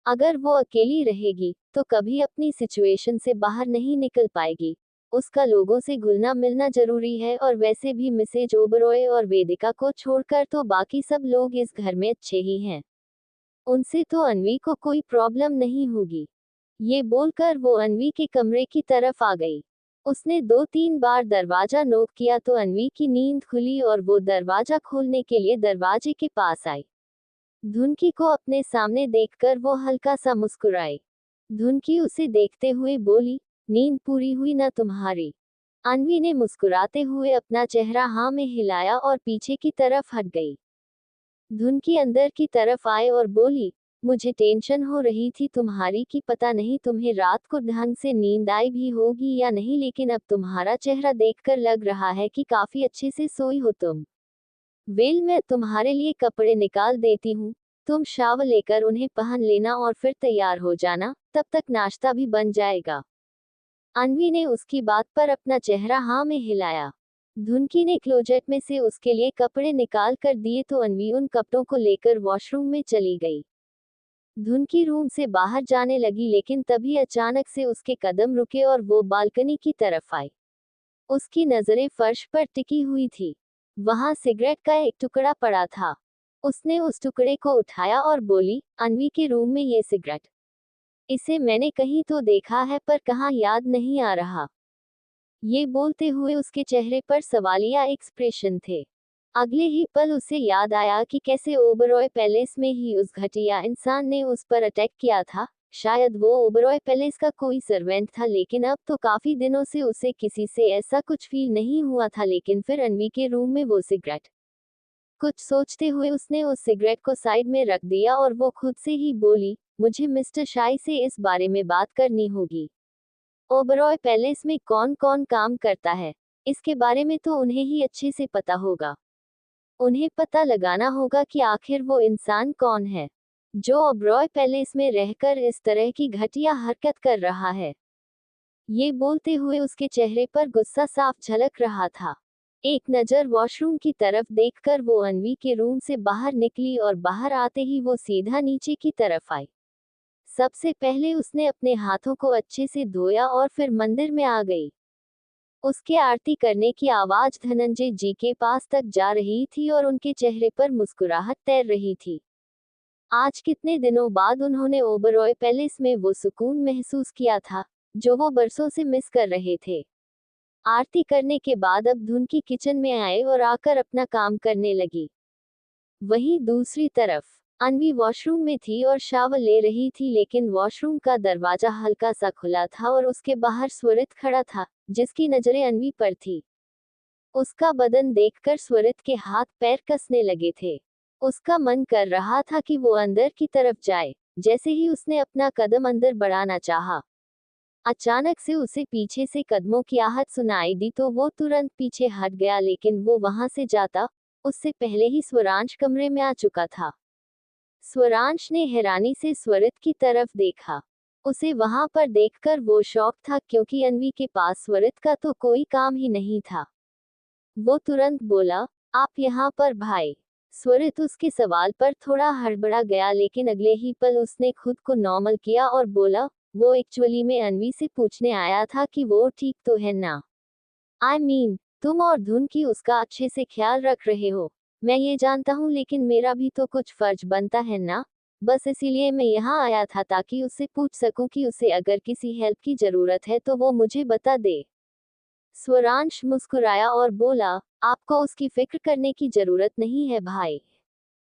अगर वो अकेली रहेगी तो कभी अपनी सिचुएशन से बाहर नहीं निकल पाएगी। उसका लोगों से घुलना मिलना जरूरी है, और वैसे भी मिसेज ओबरॉय और वेदिका को छोड़कर तो बाकी सब लोग इस घर में अच्छे ही हैं। उनसे तो अन्वी को कोई प्रॉब्लम नहीं होगी। ये बोलकर वो अन्वी के कमरे की तरफ आ गई। उसने 2-3 बार दरवाजा नॉक किया तो अन्वी की नींद खुली और वो दरवाजा खोलने के लिए दरवाजे के पास आई। धुनकी को अपने सामने देखकर वो हल्का सा मुस्कुराई। धुनकी उसे देखते हुए बोली, नींद पूरी हुई ना तुम्हारी? अन्वी ने मुस्कुराते हुए अपना चेहरा हाँ में हिलाया और पीछे की तरफ हट गई। धुनकी अंदर की तरफ आए और बोली, मुझे टेंशन हो रही थी तुम्हारी कि पता नहीं तुम्हें रात को ढंग से नींद आई भी होगी या नहीं, लेकिन अब तुम्हारा चेहरा देखकर लग रहा है कि काफी अच्छे से सोई हो तुम। वेल, मैं तुम्हारे लिए कपड़े निकाल देती हूँ, तुम शावर लेकर उन्हें पहन लेना और फिर तैयार हो जाना, तब तक नाश्ता भी बन जाएगा। अन्वी ने उसकी बात पर अपना चेहरा हाँ में हिलाया। धुनकी ने क्लोजेट में से उसके लिए कपड़े निकाल कर दिए तो अन्वी उन कपड़ों को लेकर वॉशरूम में चली गई। धुनकी रूम से बाहर जाने लगी, लेकिन तभी अचानक से उसके कदम रुके और वो बालकनी की तरफ आई। उसकी नजरें फर्श पर टिकी हुई थी। वहां सिगरेट का एक टुकड़ा पड़ा था। उसने उस टुकड़े को उठाया और बोली, अन्वी के रूम में ये सिगरेट, इसे मैंने कहीं तो देखा है पर कहाँ याद नहीं आ रहा। ये बोलते हुए उसके चेहरे पर सवालिया एक्सप्रेशन थे। अगले ही पल उसे याद आया कि कैसे ओबरॉय पैलेस में ही उस घटिया इंसान ने उस पर अटैक किया था। शायद वो ओबरॉय पैलेस का कोई सर्वेंट था, लेकिन अब तो काफी दिनों से उसे किसी से ऐसा कुछ फील नहीं हुआ था। लेकिन फिर अन्वी के रूम में वो सिगरेट, कुछ सोचते हुए उसने उस सिगरेट को साइड में रख दिया और वो खुद से ही बोली, मुझे मिस्टर शाई से इस बारे में बात करनी होगी। ओबरॉय पैलेस में कौन कौन काम करता है, इसके बारे में तो उन्हें ही अच्छे से पता होगा। उन्हें पता लगाना होगा कि आखिर वो इंसान कौन है जो ओबरॉय पैलेस में रहकर इस तरह की घटिया हरकत कर रहा है। ये बोलते हुए उसके चेहरे पर गुस्सा साफ झलक रहा था। एक नज़र वॉशरूम की तरफ देखकर वो अन्वी के रूम से बाहर निकली और बाहर आते ही वो सीधा नीचे की तरफ आई। सबसे पहले उसने अपने हाथों को अच्छे से धोया और फिर मंदिर में आ गई। उसके आरती करने की आवाज धनंजय जी के पास तक जा रही थी और उनके चेहरे पर मुस्कुराहट तैर रही थी। आज कितने दिनों बाद उन्होंने ओबरॉय पैलेस में वो सुकून महसूस किया था जो वो बरसों से मिस कर रहे थे। आरती करने के बाद अब धुनकी किचन में आए और आकर अपना काम करने लगी। वहीं दूसरी तरफ अन्वी वॉशरूम में थी और शावर ले रही थी, लेकिन वॉशरूम का दरवाजा हल्का सा खुला था और उसके बाहर स्वरित खड़ा था, जिसकी नजरें अन्वी पर थी। उसका बदन देखकर स्वरित के हाथ पैर कसने लगे थे। उसका मन कर रहा था कि वो अंदर की तरफ जाए। जैसे ही उसने अपना कदम अंदर बढ़ाना चाहा, अचानक से उसे पीछे से कदमों की आहट सुनाई दी तो वो तुरंत पीछे हट गया, लेकिन वो वहां से जाता उससे पहले ही स्वरांश कमरे में आ चुका था। स्वरांश ने हैरानी से स्वरित की तरफ देखा। उसे वहां पर देखकर वो शॉक था, क्योंकि अन्वी के पास स्वरित का तो कोई काम ही नहीं था। वो तुरंत बोला, आप यहाँ पर भाई? स्वरित उसके सवाल पर थोड़ा हड़बड़ा गया, लेकिन अगले ही पल उसने खुद को नॉर्मल किया और बोला, वो एक्चुअली में अन्वी से पूछने आया था कि वो ठीक तो है ना। आई मीन, तुम और धुन की उसका अच्छे से ख्याल रख रहे हो। मैं ये जानता हूँ, लेकिन मेरा भी तो कुछ फर्ज बनता है ना। बस इसीलिए मैं यहाँ आया था ताकि उससे पूछ सकूं कि उसे अगर किसी हेल्प की जरूरत है तो वो मुझे बता दे। स्वरांश मुस्कुराया और बोला, आपको उसकी फिक्र करने की जरूरत नहीं है भाई।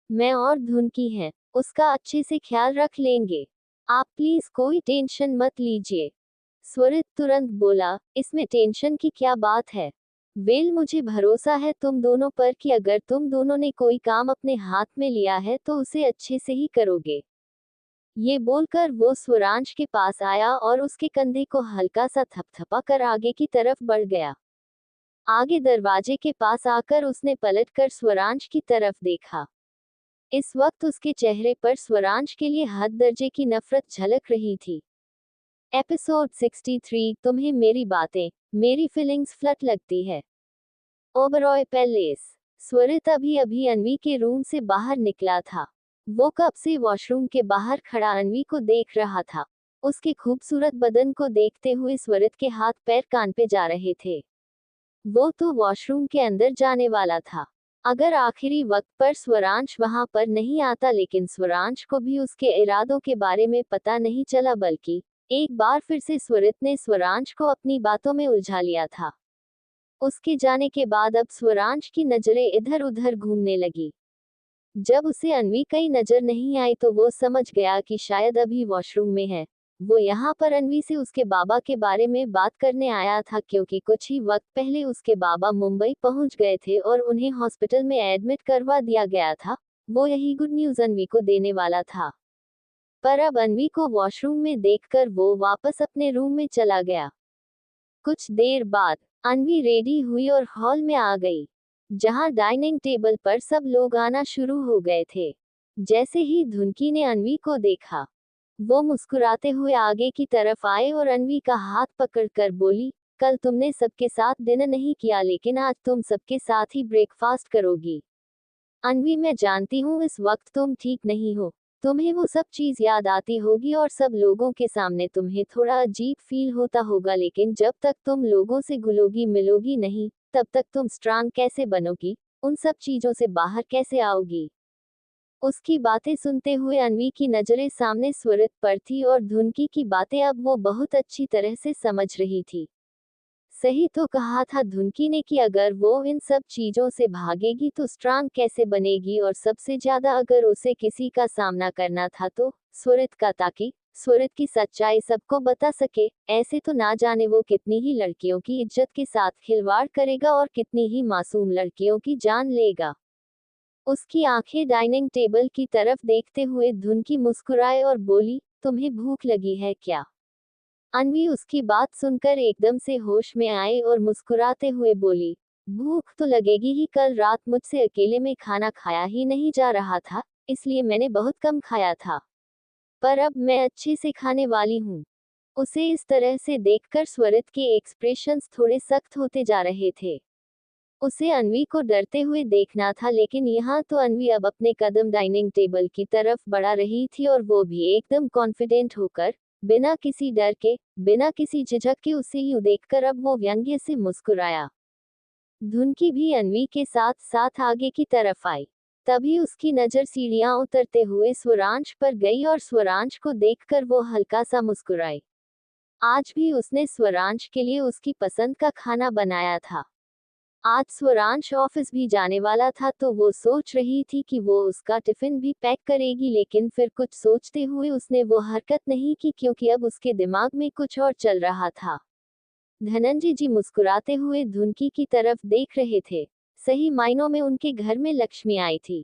मैं और धुन की हैं, उसका अच्छे से ख्याल रख लेंगे। आप प्लीज कोई टेंशन मत लीजिए। स्वरित तुरंत बोला, इसमें टेंशन की क्या बात है। वेल, मुझे भरोसा है तुम दोनों पर कि अगर तुम दोनों ने कोई काम अपने हाथ में लिया है तो उसे अच्छे से ही करोगे। ये बोलकर वो स्वरांश के पास आया और उसके कंधे को हल्का सा थपथपा कर आगे की तरफ बढ़ गया। आगे दरवाजे के पास आकर उसने पलटकर स्वरांश की तरफ देखा। इस वक्त उसके चेहरे पर स्वरांश के लिए हद दर्जे की नफरत झलक रही थी। एपिसोड 63, तुम्हें मेरी बातें, मेरी फीलिंग्स फ्लट लगती है। ओबरॉय पैलेस। स्वरित अभी अभी अनवी के रूम से बाहर निकला था। वो कब से वॉशरूम के बाहर खड़ा अनवी को देख रहा था। उसके खूबसूरत बदन को देखते हुए स्वरित के हाथ पैर कान पे जा रहे थे। वो तो वॉशरूम के अंदर जाने वाला था। अगर आखिरी वक्त पर स्वरांश वहां पर नहीं आता, लेकिन स्वरांश को भी उसके इरादों के बारे में पता नहीं चला, बल्कि एक बार फिर से स्वरित ने स्वरांश को अपनी बातों में उलझा लिया था। उसके जाने के बाद अब स्वरांश की नजरें इधर उधर घूमने लगी। जब उसे अनवी कई नजर नहीं आई तो वो समझ गया कि शायद अभी वॉशरूम में है। वो यहाँ पर अनवी से उसके बाबा के बारे में बात करने आया था, क्योंकि कुछ ही वक्त पहले उसके बाबा मुंबई पहुंच गए थे और उन्हें हॉस्पिटल में एडमिट करवा दिया गया था। वो यही गुड न्यूज अनवी को देने वाला था। पर अब अनवी को वॉशरूम में देखकर वो वापस अपने रूम में चला गया। कुछ देर बाद अनवी रेडी हुई और हॉल में आ गई, जहां डाइनिंग टेबल पर सब लोग आना शुरू हो गए थे। जैसे ही धुनकी ने अनवी को देखा, वो मुस्कुराते हुए आगे की तरफ आए और अनवी का हाथ पकड़कर बोली, कल तुमने सबके साथ डिनर नहीं किया, लेकिन आज तुम सबके साथ ही ब्रेकफास्ट करोगी। अनवी, मैं जानती हूँ इस वक्त तुम ठीक नहीं हो। तुम्हें वो सब चीज याद आती होगी और सब लोगों के सामने तुम्हें थोड़ा अजीब फील होता होगा, लेकिन जब तक तुम लोगों से घुलोगी मिलोगी नहीं, तब तक तुम स्ट्रांग कैसे बनोगी, उन सब चीजों से बाहर कैसे आओगी। उसकी बातें सुनते हुए अनवी की नजरें सामने स्वरित पर थी और धुनकी की बातें अब वो बहुत अच्छी तरह से समझ रही थी। सही तो कहा था धुनकी ने कि अगर वो इन सब चीजों से भागेगी तो स्ट्रांग कैसे बनेगी, और सबसे ज्यादा अगर उसे किसी का सामना करना था तो स्वरित का, ताकि स्वरित की सच्चाई सबको बता सके। ऐसे तो ना जाने वो कितनी ही लड़कियों की इज्जत के साथ खिलवाड़ करेगा और कितनी ही मासूम लड़कियों की जान लेगा। उसकी आंखें डाइनिंग टेबल की तरफ देखते हुए धुनकी मुस्कुराए और बोली, तुम्हें भूख लगी है क्या। अनवी उसकी बात सुनकर एकदम से होश में आए और मुस्कुराते हुए बोली, भूख तो लगेगी ही, कल रात मुझसे अकेले में खाना खाया ही नहीं जा रहा था, इसलिए मैंने बहुत कम खाया था। पर अब मैं अच्छे से खाने वाली हूँ। उसे इस तरह से देखकर स्वरित के एक्सप्रेशंस थोड़े सख्त होते जा रहे थे। उसे अनवी को डरते हुए देखना था, लेकिन यहाँ तो अनवी अब अपने कदम डाइनिंग टेबल की तरफ बढ़ा रही थी और वो भी एकदम कॉन्फिडेंट होकर, बिना किसी डर के, बिना किसी झिझक के उसे यूं देखकर अब वो व्यंग्य से मुस्कुराया। धुनकी भी अनवी के साथ साथ आगे की तरफ आई। तभी उसकी नजर सीढ़ियां उतरते हुए स्वरांश पर गई और स्वरांश को देखकर वो हल्का सा मुस्कुराई। आज भी उसने स्वरांश के लिए उसकी पसंद का खाना बनाया था। आज स्वरांश ऑफिस भी जाने वाला था, तो वो सोच रही थी कि वो उसका टिफिन भी पैक करेगी, लेकिन फिर कुछ सोचते हुए उसने वो हरकत नहीं की, क्योंकि अब उसके दिमाग में कुछ और चल रहा था। धनंजय जी मुस्कुराते हुए धुनकी की तरफ देख रहे थे। सही मायनों में उनके घर में लक्ष्मी आई थी।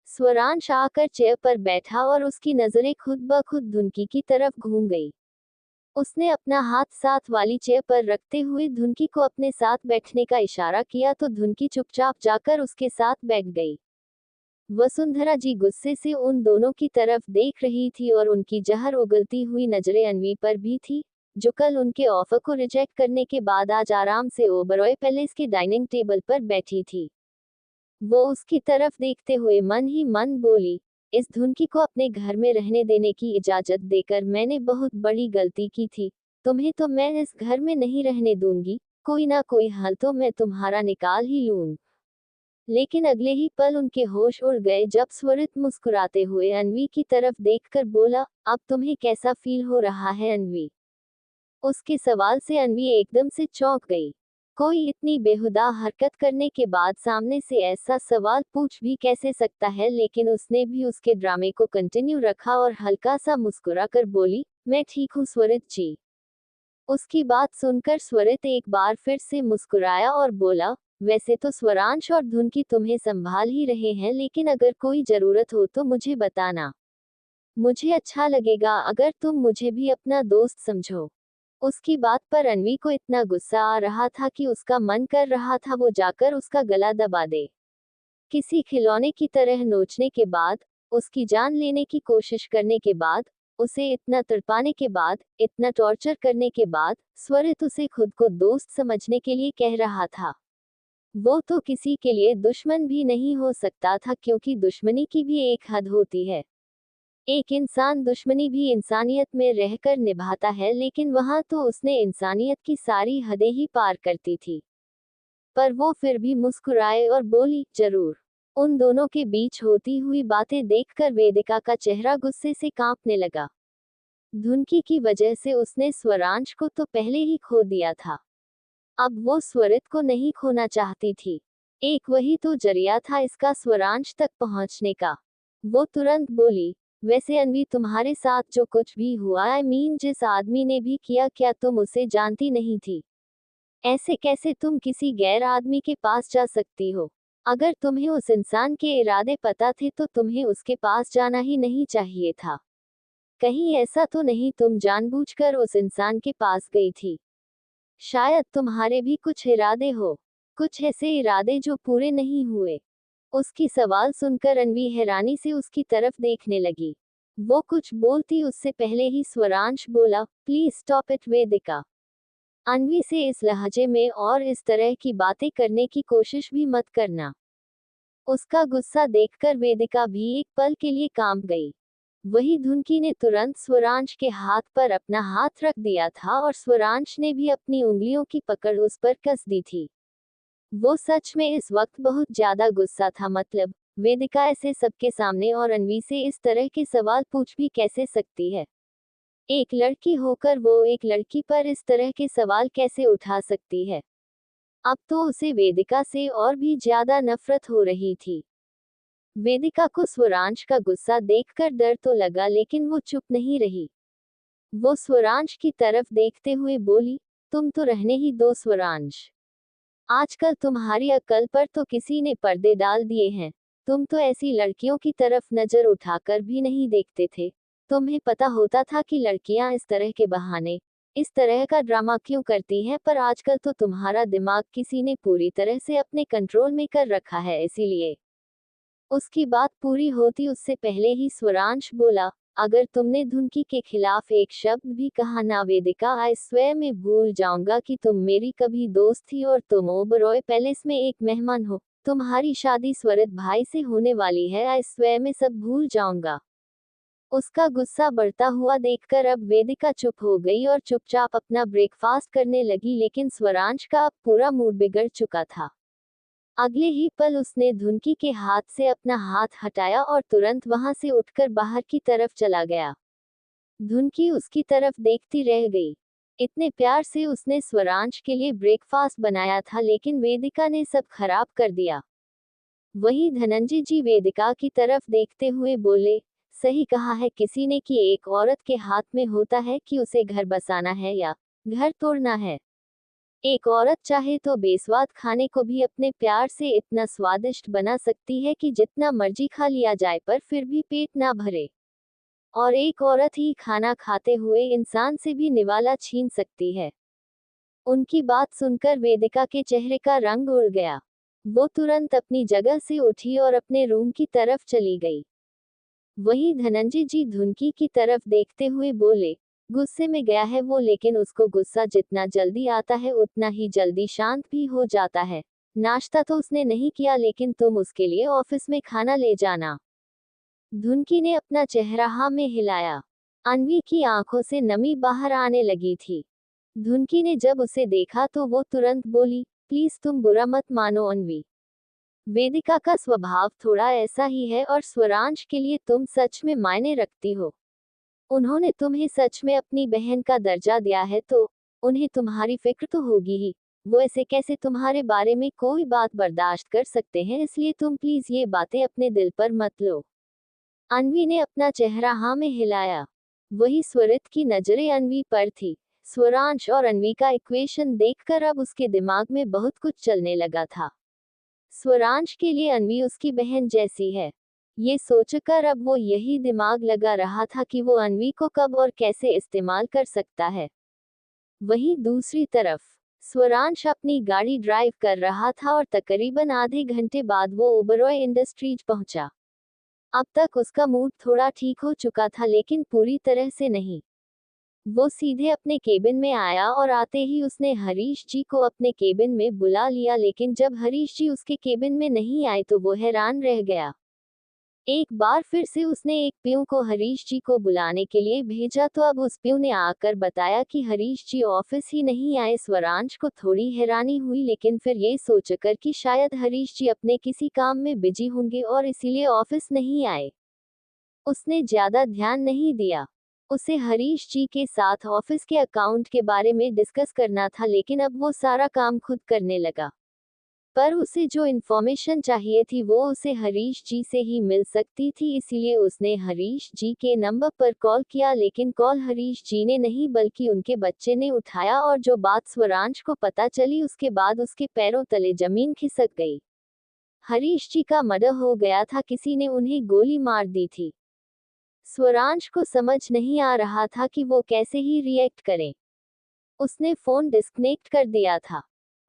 स्वरांश आकर चेयर पर बैठा और उसकी नजरें खुद ब खुद धुनकी की तरफ घूम गई। उसने अपना हाथ साथ वाली चेयर पर रखते हुए धुनकी को अपने साथ बैठने का इशारा किया, तो धुनकी चुपचाप जाकर उसके साथ बैठ गई। वसुंधरा जी गुस्से से उन दोनों की तरफ देख रही थी और उनकी जहर उगलती हुई नजरें अनवी पर भी थी, जो कल उनके ऑफर को रिजेक्ट करने के बाद आज आराम से ओबरॉय पैलेस के डाइनिंग टेबल पर बैठी थी। वो उसकी तरफ देखते हुए मन ही मन बोली, इस धुनकी को अपने घर में रहने देने की इजाजत देकर मैंने बहुत बड़ी गलती की थी। तुम्हें तो मैं इस घर में नहीं रहने दूंगी। कोई ना कोई हल तो मैं तुम्हारा निकाल ही लूं। लेकिन अगले ही पल उनके होश उड़ गए जब स्वरित मुस्कुराते हुए अन्वी की तरफ देखकर बोला, अब तुम्हें कैसा फील हो रहा है अन्वी? उसके सवाल से अन्वी एकदम से चौंक गई। कोई इतनी बेहुदा हरकत करने के बाद सामने से ऐसा सवाल पूछ भी कैसे सकता है, लेकिन उसने भी उसके ड्रामे को कंटिन्यू रखा और हल्का सा मुस्कुरा कर बोली, मैं ठीक हूँ स्वरित जी। उसकी बात सुनकर स्वरित एक बार फिर से मुस्कुराया और बोला, वैसे तो स्वरांश और धुन की तुम्हें संभाल ही रहे हैं, लेकिन अगर कोई जरूरत हो तो मुझे बताना। मुझे अच्छा लगेगा अगर तुम मुझे भी अपना दोस्त समझो। उसकी बात पर अन्वी को इतना गुस्सा आ रहा था कि उसका मन कर रहा था वो जाकर उसका गला दबा दे। किसी खिलौने की तरह नोचने के बाद, उसकी जान लेने की कोशिश करने के बाद, उसे इतना तड़पाने के बाद, इतना टॉर्चर करने के बाद, स्वरित उसे खुद को दोस्त समझने के लिए कह रहा था। वो तो किसी के लिए दुश्मन भी नहीं हो सकता था, क्योंकि दुश्मनी की भी एक हद होती है। एक इंसान दुश्मनी भी इंसानियत में रहकर निभाता है, लेकिन वहां तो उसने इंसानियत की सारी हदें ही पार करती थी। पर वो फिर भी मुस्कुराए और बोली, जरूर। उन दोनों के बीच होती हुई बातें देखकर वेदिका का चेहरा गुस्से से कांपने लगा। धुनकी की वजह से उसने स्वरांश को तो पहले ही खो दिया था। अब वो स्वरित को नहीं खोना चाहती थी। एक वही तो जरिया था इसका स्वरांश तक पहुंचने का। वो तुरंत बोली, वैसे अन्वी तुम्हारे साथ जो कुछ भी हुआ, आई मीन जिस आदमी ने भी किया, क्या तुम उसे जानती नहीं थी? ऐसे कैसे तुम किसी गैर आदमी के पास जा सकती हो? अगर तुम्हें उस इंसान के इरादे पता थे तो तुम्हें उसके पास जाना ही नहीं चाहिए था। कहीं ऐसा तो नहीं तुम जानबूझकर उस इंसान के पास गई थी? शायद तुम्हारे भी कुछ इरादे हो, कुछ ऐसे इरादे जो पूरे नहीं हुए। उसकी सवाल सुनकर अन्वी हैरानी से उसकी तरफ देखने लगी। वो कुछ बोलती उससे पहले ही स्वरांश बोला, प्लीज स्टॉप इट वेदिका। अन्वी से इस लहजे में और इस तरह की बातें करने की कोशिश भी मत करना। उसका गुस्सा देखकर वेदिका भी एक पल के लिए कांप गई। वही धुनकी ने तुरंत स्वरांश के हाथ पर अपना हाथ रख दिया था और स्वरांश ने भी अपनी उंगलियों की पकड़ उस पर कस दी थी। वो सच में इस वक्त बहुत ज्यादा गुस्सा था, मतलब वेदिका ऐसे सबके सामने और अन्वी से इस तरह के सवाल पूछ भी कैसे सकती है? एक लड़की होकर वो एक लड़की पर इस तरह के सवाल कैसे उठा सकती है? अब तो उसे वेदिका से और भी ज्यादा नफरत हो रही थी। वेदिका को स्वरांश का गुस्सा देखकर डर तो लगा, लेकिन वो चुप नहीं रही। वो स्वरांश की तरफ देखते हुए बोली, तुम तो रहने ही दो स्वरांश। आजकल तुम्हारी अक्ल पर तो किसी ने पर्दे डाल दिए हैं। तुम तो ऐसी लड़कियों की तरफ नजर उठाकर भी नहीं देखते थे। तुम्हें पता होता था कि लड़कियां इस तरह के बहाने, इस तरह का ड्रामा क्यों करती हैं, पर आजकल तो तुम्हारा दिमाग किसी ने पूरी तरह से अपने कंट्रोल में कर रखा है, इसीलिए। उसकी बात पूरी होती उससे पहले ही स्वरांश बोला, अगर तुमने धुनकी के खिलाफ एक शब्द भी कहा ना वेदिका, आई स्वयं में भूल जाऊंगा कि तुम मेरी कभी दोस्त थी और तुम ओबरॉय पैलेस में एक मेहमान हो। तुम्हारी शादी स्वरित भाई से होने वाली है, आई स्वयं में सब भूल जाऊंगा। उसका गुस्सा बढ़ता हुआ देखकर अब वेदिका चुप हो गई और चुपचाप अपना ब्रेकफास्ट करने लगी, लेकिन स्वरांश का अब पूरा मूड बिगड़ चुका था। अगले ही पल उसने धुनकी के हाथ से अपना हाथ हटाया और तुरंत वहां से उठकर बाहर की तरफ चला गया। धुनकी उसकी तरफ देखती रह गई। इतने प्यार से उसने स्वरांश के लिए ब्रेकफास्ट बनाया था, लेकिन वेदिका ने सब खराब कर दिया। वहीं धनंजय जी वेदिका की तरफ देखते हुए बोले, सही कहा है किसी ने कि एक औरत के हाथ में होता है कि उसे घर बसाना है या घर तोड़ना है। एक औरत चाहे तो बेस्वाद खाने को भी अपने प्यार से इतना स्वादिष्ट बना सकती है कि जितना मर्जी खा लिया जाए, पर फिर भी पेट ना भरे। और एक औरत ही खाना खाते हुए इंसान से भी निवाला छीन सकती है। उनकी बात सुनकर वेदिका के चेहरे का रंग उड़ गया। वो तुरंत अपनी जगह से उठी और अपने रूम की तरफ चली गई। वहीं धनंजय जी धुनकी की तरफ देखते हुए बोले, गुस्से में गया है वो, लेकिन उसको गुस्सा जितना जल्दी आता है उतना ही जल्दी शांत भी हो जाता है। नाश्ता तो उसने नहीं किया, लेकिन तुम उसके लिए ऑफिस में खाना ले जाना। धुनकी ने अपना चेहरा हाँ में हिलाया। अन्वी की आंखों से नमी बाहर आने लगी थी। धुनकी ने जब उसे देखा तो वो तुरंत बोली, प्लीज तुम बुरा मत मानो अन्वी। वेदिका का स्वभाव थोड़ा ऐसा ही है और स्वरांश के लिए तुम सच में मायने रखती हो। उन्होंने तुम्हें सच में अपनी बहन का दर्जा दिया है तो उन्हें तुम्हारी फिक्र तो होगी ही। वो ऐसे कैसे तुम्हारे बारे में कोई बात बर्दाश्त कर सकते हैं, इसलिए तुम प्लीज ये बातें अपने दिल पर मत लो। अन्वी ने अपना चेहरा हाँ में हिलाया। वही स्वरित की नजरें अन्वी पर थी। स्वरांश और अन्वी का इक्वेशन देखकर अब उसके दिमाग में बहुत कुछ चलने लगा था। स्वरांश के लिए अन्वी उसकी बहन जैसी है। ये सोचकर अब वो यही दिमाग लगा रहा था कि वो अन्वी को कब और कैसे इस्तेमाल कर सकता है। वहीं दूसरी तरफ स्वरांश अपनी गाड़ी ड्राइव कर रहा था और तकरीबन आधे घंटे बाद वो ओबरॉय इंडस्ट्रीज पहुंचा। अब तक उसका मूड थोड़ा ठीक हो चुका था लेकिन पूरी तरह से नहीं। वो सीधे अपने केबिन में आया और आते ही उसने हरीश जी को अपने केबिन में बुला लिया, लेकिन जब हरीश जी उसके केबिन में नहीं आए तो वो हैरान रह गया। एक बार फिर से उसने एक प्यून को हरीश जी को बुलाने के लिए भेजा तो अब उस प्यून ने आकर बताया कि हरीश जी ऑफिस ही नहीं आए। स्वरांश को थोड़ी हैरानी हुई लेकिन फिर ये सोचकर कि शायद हरीश जी अपने किसी काम में बिजी होंगे और इसीलिए ऑफिस नहीं आए, उसने ज्यादा ध्यान नहीं दिया। उसे हरीश जी के साथ ऑफिस के अकाउंट के बारे में डिस्कस करना था लेकिन अब वो सारा काम खुद करने लगा। पर उसे जो इन्फॉर्मेशन चाहिए थी वो उसे हरीश जी से ही मिल सकती थी, इसीलिए उसने हरीश जी के नंबर पर कॉल किया लेकिन कॉल हरीश जी ने नहीं बल्कि उनके बच्चे ने उठाया और जो बात स्वरांश को पता चली उसके बाद उसके पैरों तले जमीन खिसक गई। हरीश जी का मर्डर हो गया था, किसी ने उन्हें गोली मार दी थी। स्वरांश को समझ नहीं आ रहा था कि वो कैसे ही रिएक्ट करे। उसने फोन डिस्कनेक्ट कर दिया था।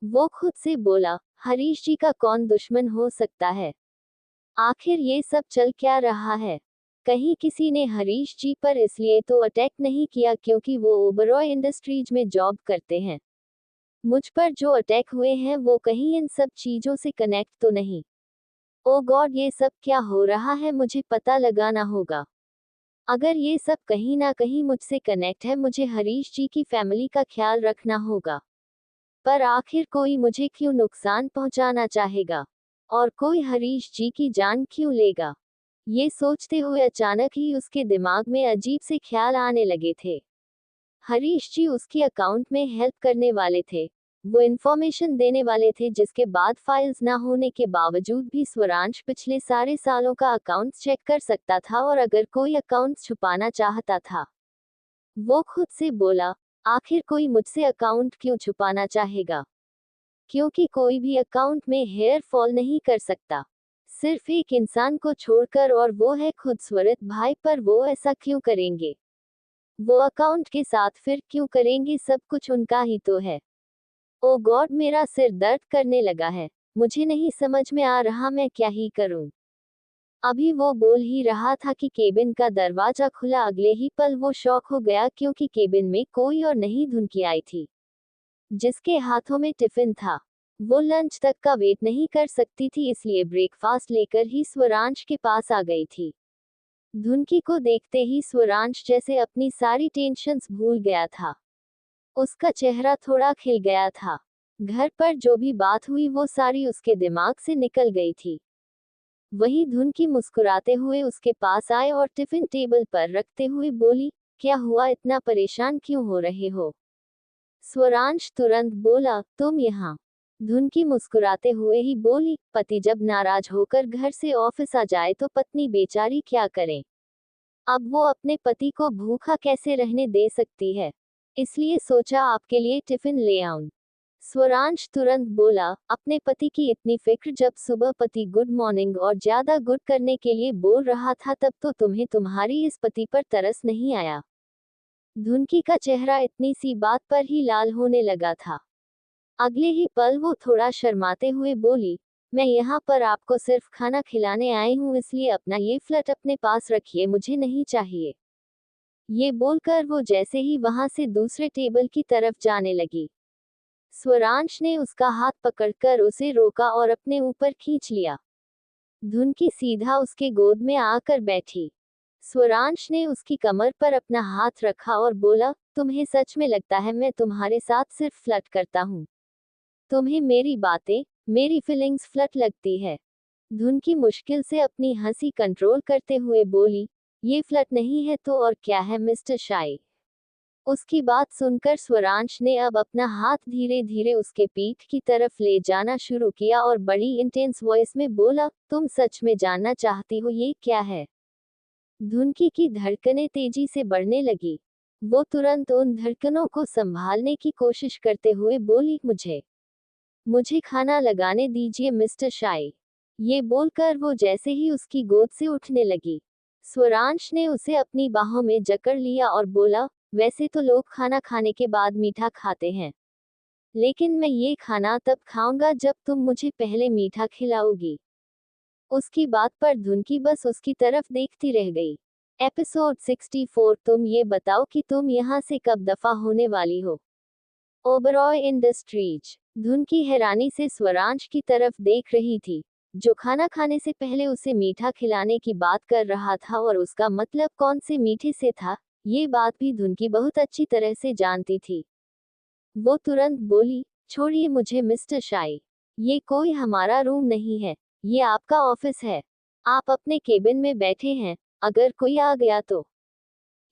वो खुद से बोला, हरीश जी का कौन दुश्मन हो सकता है? आखिर ये सब चल क्या रहा है? कहीं किसी ने हरीश जी पर इसलिए तो अटैक नहीं किया क्योंकि वो ओबरॉय इंडस्ट्रीज में जॉब करते हैं। मुझ पर जो अटैक हुए हैं वो कहीं इन सब चीजों से कनेक्ट तो नहीं? ओ गॉड, ये सब क्या हो रहा है? मुझे पता लगाना होगा। अगर ये सब कहीं ना कहीं मुझसे कनेक्ट है, मुझे हरीश जी की फैमिली का ख्याल रखना होगा। पर आखिर कोई मुझे क्यों नुकसान पहुंचाना चाहेगा? और कोई हरीश जी की जान क्यों लेगा? ये सोचते हुए अचानक ही उसके दिमाग में अजीब से ख्याल आने लगे थे। हरीश जी उसके अकाउंट में हेल्प करने वाले थे। वो इन्फॉर्मेशन देने वाले थे जिसके बाद फाइल्स ना होने के बावजूद भी स्वरांश पिछले सारे सालों का अकाउंट चेक कर सकता था और अगर कोई अकाउंट छुपाना चाहता था। वो खुद से बोला, आखिर कोई मुझसे अकाउंट क्यों छुपाना चाहेगा? क्योंकि कोई भी अकाउंट में हेयर फॉल नहीं कर सकता, सिर्फ एक इंसान को छोड़कर, और वो है खुद स्वरित भाई। पर वो ऐसा क्यों करेंगे? वो अकाउंट के साथ फिर क्यों करेंगे? सब कुछ उनका ही तो है। ओ गॉड, मेरा सिर दर्द करने लगा है। मुझे नहीं समझ में आ रहा मैं क्या ही करूं। अभी वो बोल ही रहा था कि केबिन का दरवाजा खुला। अगले ही पल वो शॉक हो गया क्योंकि केबिन में कोई और नहीं धुनकी आई थी, जिसके हाथों में टिफिन था। वो लंच तक का वेट नहीं कर सकती थी, इसलिए ब्रेकफास्ट लेकर ही स्वरांश के पास आ गई थी। धुनकी को देखते ही स्वरांश जैसे अपनी सारी टेंशन्स भूल गया था। उसका चेहरा थोड़ा खिल गया था। घर पर जो भी बात हुई वो सारी उसके दिमाग से निकल गई थी। वही धुनकी मुस्कुराते हुए उसके पास आए और टिफिन टेबल पर रखते हुए बोली, क्या हुआ, इतना परेशान क्यों हो रहे हो? स्वरांश तुरंत बोला, तुम यहाँ? धुनकी मुस्कुराते हुए ही बोली, पति जब नाराज होकर घर से ऑफिस आ जाए तो पत्नी बेचारी क्या करे? अब वो अपने पति को भूखा कैसे रहने दे सकती है? इसलिए सोचा आपके लिए टिफिन ले आऊं। स्वरांश तुरंत बोला, अपने पति की इतनी फिक्र? जब सुबह पति गुड मॉर्निंग और ज्यादा गुड करने के लिए बोल रहा था तब तो तुम्हें तुम्हारी इस पति पर तरस नहीं आया। धुनकी का चेहरा इतनी सी बात पर ही लाल होने लगा था। अगले ही पल वो थोड़ा शर्माते हुए बोली, मैं यहाँ पर आपको सिर्फ खाना खिलाने आई हूँ, इसलिए अपना ये फ्लैट अपने पास रखिए, मुझे नहीं चाहिए। ये बोलकर वो जैसे ही वहां से दूसरे टेबल की तरफ जाने लगी, स्वरांश ने उसका हाथ पकड़कर उसे रोका और अपने ऊपर खींच लिया। धुनकी सीधा उसके गोद में आकर बैठी। स्वरांश ने उसकी कमर पर अपना हाथ रखा और बोला, तुम्हें सच में लगता है मैं तुम्हारे साथ सिर्फ फ्लर्ट करता हूँ? तुम्हें मेरी बातें, मेरी फीलिंग्स फ्लर्ट लगती है? धुनकी मुश्किल से अपनी हंसी कंट्रोल करते हुए बोली, ये फ्लर्ट नहीं है तो और क्या है मिस्टर शाई? उसकी बात सुनकर स्वरांश ने अब अपना हाथ धीरे धीरे उसके पीठ की तरफ ले जाना शुरू किया और बड़ी इंटेंस वॉइस में बोला, तुम सच में जानना चाहती हो ये क्या है? धुनकी की धड़कनें तेजी से बढ़ने लगी। वो तुरंत उन धड़कनों को संभालने की कोशिश करते हुए बोली, मुझे मुझे खाना लगाने दीजिए मिस्टर शाई। ये बोलकर वो जैसे ही उसकी गोद से उठने लगी, स्वरांश ने उसे अपनी बाहों में जकड़ लिया और बोला, वैसे तो लोग खाना खाने के बाद मीठा खाते हैं, लेकिन मैं ये खाना तब खाऊंगा जब तुम मुझे पहले मीठा खिलाओगी। उसकी बात पर धुनकी बस उसकी तरफ देखती रह गई। एपिसोड 64, तुम ये बताओ कि तुम यहाँ से कब दफा होने वाली हो? ओबरॉय इंडस्ट्रीज। धुनकी हैरानी से स्वरांश की तरफ देख रही थी, जो खाना खाने से पहले उसे मीठा खिलाने की बात कर रहा था, और उसका मतलब कौन से मीठे से था, ये बात भी धुनकी बहुत अच्छी तरह से जानती थी। वो तुरंत बोली, छोड़िए मुझे मिस्टर शाई। ये कोई हमारा रूम नहीं है, ये आपका ऑफिस है। आप अपने केबिन में बैठे हैं, अगर कोई आ गया तो।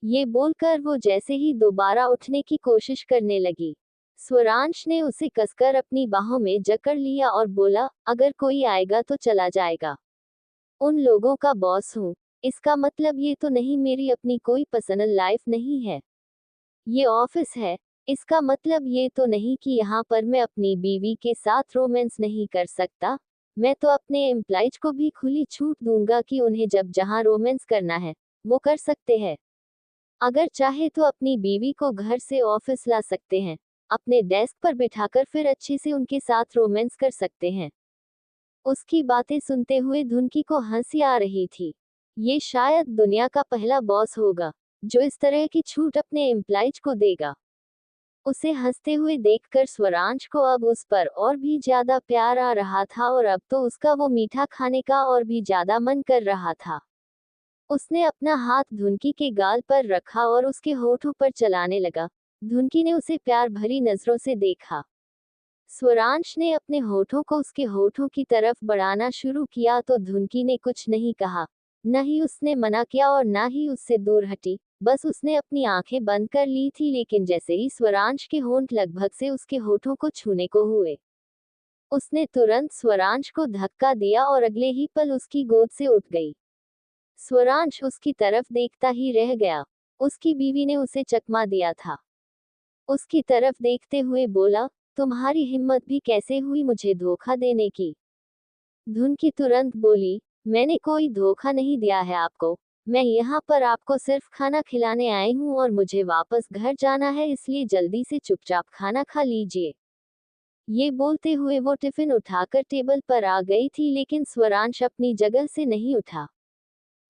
ये बोलकर वो जैसे ही दोबारा उठने की कोशिश करने लगी, स्वरांश ने उसे कसकर अपनी बाहों में जकड़ लिया और बोला, अगर कोई आएगा तो चला जाएगा। उन लोगों का बॉस हूँ, इसका मतलब ये तो नहीं मेरी अपनी कोई पर्सनल लाइफ नहीं है। ये ऑफिस है, इसका मतलब ये तो नहीं कि यहाँ पर मैं अपनी बीवी के साथ रोमांस नहीं कर सकता। मैं तो अपने एम्प्लॉइज को भी खुली छूट दूंगा कि उन्हें जब जहाँ रोमांस करना है, वो कर सकते हैं। अगर चाहे तो अपनी बीवी को घर से ऑफिस ला सकते हैं, अपने डेस्क पर बिठाकर फिर अच्छे से उनके साथ रोमांस कर सकते हैं। उसकी बातें सुनते हुए धुनकी को हंसी आ रही थी। ये शायद दुनिया का पहला बॉस होगा जो इस तरह की छूट अपने एम्प्लॉइज को देगा। उसे हंसते हुए देखकर स्वरांश को अब उस पर और भी ज्यादा प्यार आ रहा था, और अब तो उसका वो मीठा खाने का और भी ज्यादा मन कर रहा था। उसने अपना हाथ धुनकी के गाल पर रखा और उसके होठों पर चलाने लगा। धुनकी ने उसे प्यार भरी नजरों से देखा। स्वरांश ने अपने होठों को उसके होठों की तरफ बढ़ाना शुरू किया तो धुनकी ने कुछ नहीं कहा, न ही उसने मना किया और न ही उससे दूर हटी। बस उसने अपनी आंखें बंद कर ली थी, लेकिन जैसे ही स्वरांश के होंठ लगभग से उसके होठों को छूने को हुए, उसने तुरंत स्वरांश को धक्का दिया और अगले ही पल उसकी गोद से उठ गई। स्वरांश उसकी तरफ देखता ही रह गया। उसकी बीवी ने उसे चकमा दिया था। उसकी तरफ देखते हुए बोला, तुम्हारी हिम्मत भी कैसे हुई मुझे धोखा देने की? धुनकी तुरंत बोली, मैंने कोई धोखा नहीं दिया है आपको। मैं यहाँ पर आपको सिर्फ खाना खिलाने आई हूँ और मुझे वापस घर जाना है, इसलिए जल्दी से चुपचाप खाना खा लीजिए। ये बोलते हुए वो टिफिन उठाकर टेबल पर आ गई थी, लेकिन स्वरांश अपनी जगह से नहीं उठा।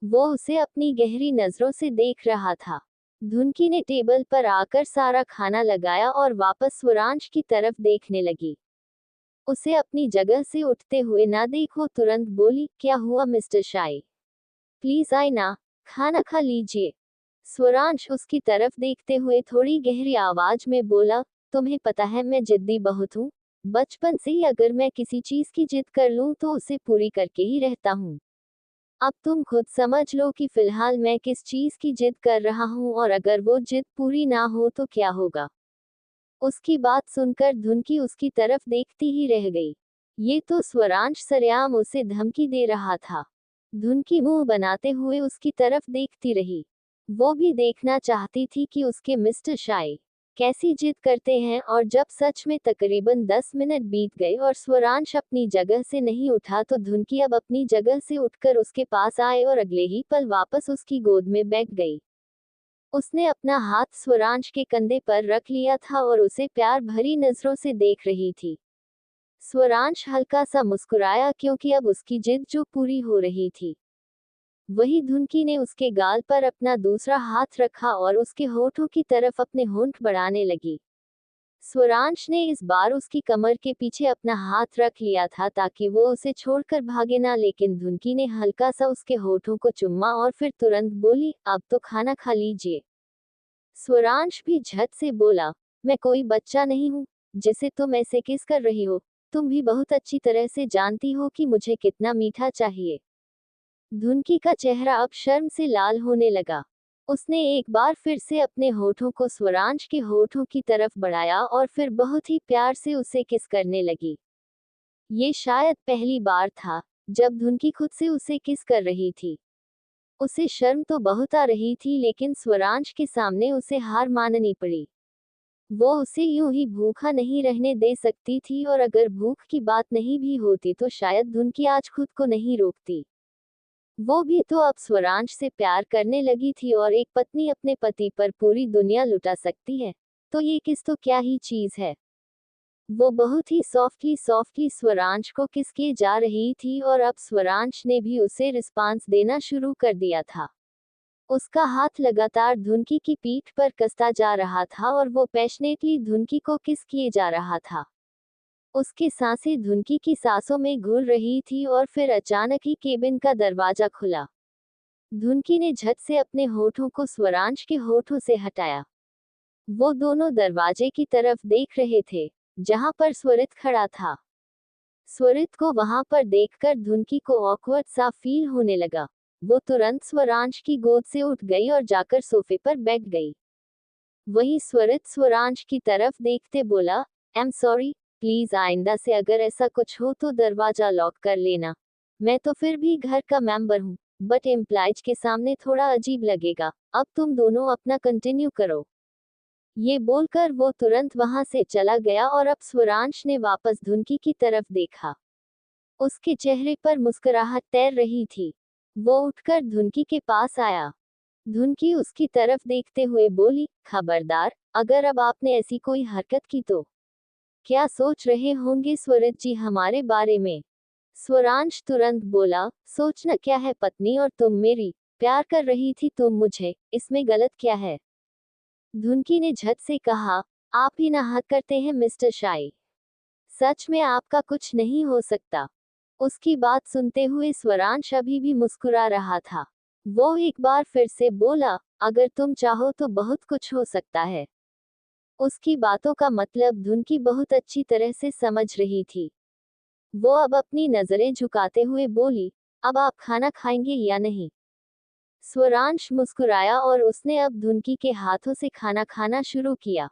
वो उसे अपनी गहरी नजरों से देख रहा था। धुनकी ने टेबल पर आकर सारा खाना लगाया और वापस स्वरांश की तरफ देखने लगी। उसे अपनी जगह से उठते हुए ना देखो तुरंत बोली, क्या हुआ मिस्टर शाई? प्लीज आए ना, खाना खा लीजिए। स्वरांश उसकी तरफ देखते हुए थोड़ी गहरी आवाज में बोला, तुम्हें पता है मैं जिद्दी बहुत हूँ। बचपन से ही अगर मैं किसी चीज की जिद कर लूँ तो उसे पूरी करके ही रहता हूँ। अब तुम खुद समझ लो कि फिलहाल मैं किस चीज की जिद कर रहा हूँ, और अगर वो जिद पूरी ना हो तो क्या होगा। उसकी बात सुनकर धुनकी उसकी तरफ देखती ही रह गई। ये तो स्वरांश सरेआम उसे धमकी दे रहा था। धुनकी मुंह बनाते हुए उसकी तरफ देखती रही। वो भी देखना चाहती थी कि उसके मिस्टर शाई कैसी जिद करते हैं, और जब सच में तकरीबन 10 मिनट बीत गए और स्वरांश अपनी जगह से नहीं उठा तो धुनकी अब अपनी जगह से उठकर उसके पास आए और अगले ही पल वापस उसकी गोद में बैठ गई। उसने अपना हाथ स्वरांश के कंधे पर रख लिया था और उसे प्यार भरी नजरों से देख रही थी। स्वरांश हल्का सा मुस्कुराया, क्योंकि अब उसकी जिद जो पूरी हो रही थी। वही धुनकी ने उसके गाल पर अपना दूसरा हाथ रखा और उसके होठों की तरफ अपने होंठ बढ़ाने लगी। स्वरांश ने इस बार उसकी कमर के पीछे अपना हाथ रख लिया था ताकि वो उसे छोड़कर भागे ना, लेकिन धुनकी ने हल्का सा उसके होठों को चुम्मा और फिर तुरंत बोली, अब तो खाना खा लीजिए। स्वरांश भी झट से बोला, मैं कोई बच्चा नहीं हूँ जिसे तुम ऐसे किस कर रही हो। तुम भी बहुत अच्छी तरह से जानती हो कि मुझे कितना मीठा चाहिए। धुनकी का चेहरा अब शर्म से लाल होने लगा। उसने एक बार फिर से अपने होठों को स्वरांश के होठों की तरफ बढ़ाया और फिर बहुत ही प्यार से उसे किस करने लगी। ये शायद पहली बार था जब धुनकी खुद से उसे किस कर रही थी। उसे शर्म तो बहुत आ रही थी, लेकिन स्वरांश के सामने उसे हार माननी पड़ी। वो उसे यूं ही भूखा नहीं रहने दे सकती थी, और अगर भूख की बात नहीं भी होती तो शायद धुनकी आज खुद को नहीं रोकती। वो भी तो अब स्वरांश से प्यार करने लगी थी, और एक पत्नी अपने पति पर पूरी दुनिया लुटा सकती है तो ये किस तो क्या ही चीज है। वो बहुत ही सॉफ्टली सॉफ्टली स्वरांश को किस किए जा रही थी, और अब स्वरांश ने भी उसे रिस्पांस देना शुरू कर दिया था। उसका हाथ लगातार धुनकी की पीठ पर कसता जा रहा था और वो पैशनेटली धुनकी को किस किए जा रहा था। उसकी सांसें धुनकी की सांसों में घुल रही थी, और फिर अचानक ही केबिन का दरवाजा खुला। धुनकी ने झट से अपने होठों को स्वरांश के होठों से हटाया। वो दोनों दरवाजे की तरफ देख रहे थे जहां पर स्वरित खड़ा था। स्वरित को वहां पर देखकर धुनकी को ऑकवर्ड सा फील होने लगा। वो तुरंत स्वरांश की गोद से उठ गई और जाकर सोफे पर बैठ गई। वही स्वरित स्वरांश की तरफ देखते बोला, आई एम सॉरी, प्लीज आइंदा से अगर ऐसा कुछ हो तो दरवाजा लॉक कर लेना। मैं तो फिर भी घर का मेंबर हूँ, बट एम्प्लॉयज के सामने थोड़ा अजीब लगेगा। अब तुम दोनों अपना कंटिन्यू करो। ये बोलकर वो तुरंत वहां से चला गया, और अब स्वरांश ने वापस धुनकी की तरफ देखा। उसके चेहरे पर मुस्कुराहट तैर रही थी। वो उठकर धुनकी के पास आया। धुनकी उसकी तरफ देखते हुए बोली, खबरदार, अगर अब आपने ऐसी कोई हरकत की तो। क्या सोच रहे होंगे स्वरित जी हमारे बारे में? स्वरांश तुरंत बोला, सोचना क्या है पत्नी, और तुम मेरी प्यार कर रही थी तुम मुझे, इसमें गलत क्या है? धुनकी ने झट से कहा, आप ही ना हक करते हैं मिस्टर शाही। सच में आपका कुछ नहीं हो सकता। उसकी बात सुनते हुए स्वरांश अभी भी मुस्कुरा रहा था। वो एक बार फिर से बोला, अगर तुम चाहो तो बहुत कुछ हो सकता है। उसकी बातों का मतलब धुनकी बहुत अच्छी तरह से समझ रही थी। वो अब अपनी नजरें झुकाते हुए बोली, अब आप खाना खाएंगे या नहीं? स्वरांश मुस्कुराया और उसने अब धुनकी के हाथों से खाना खाना शुरू किया।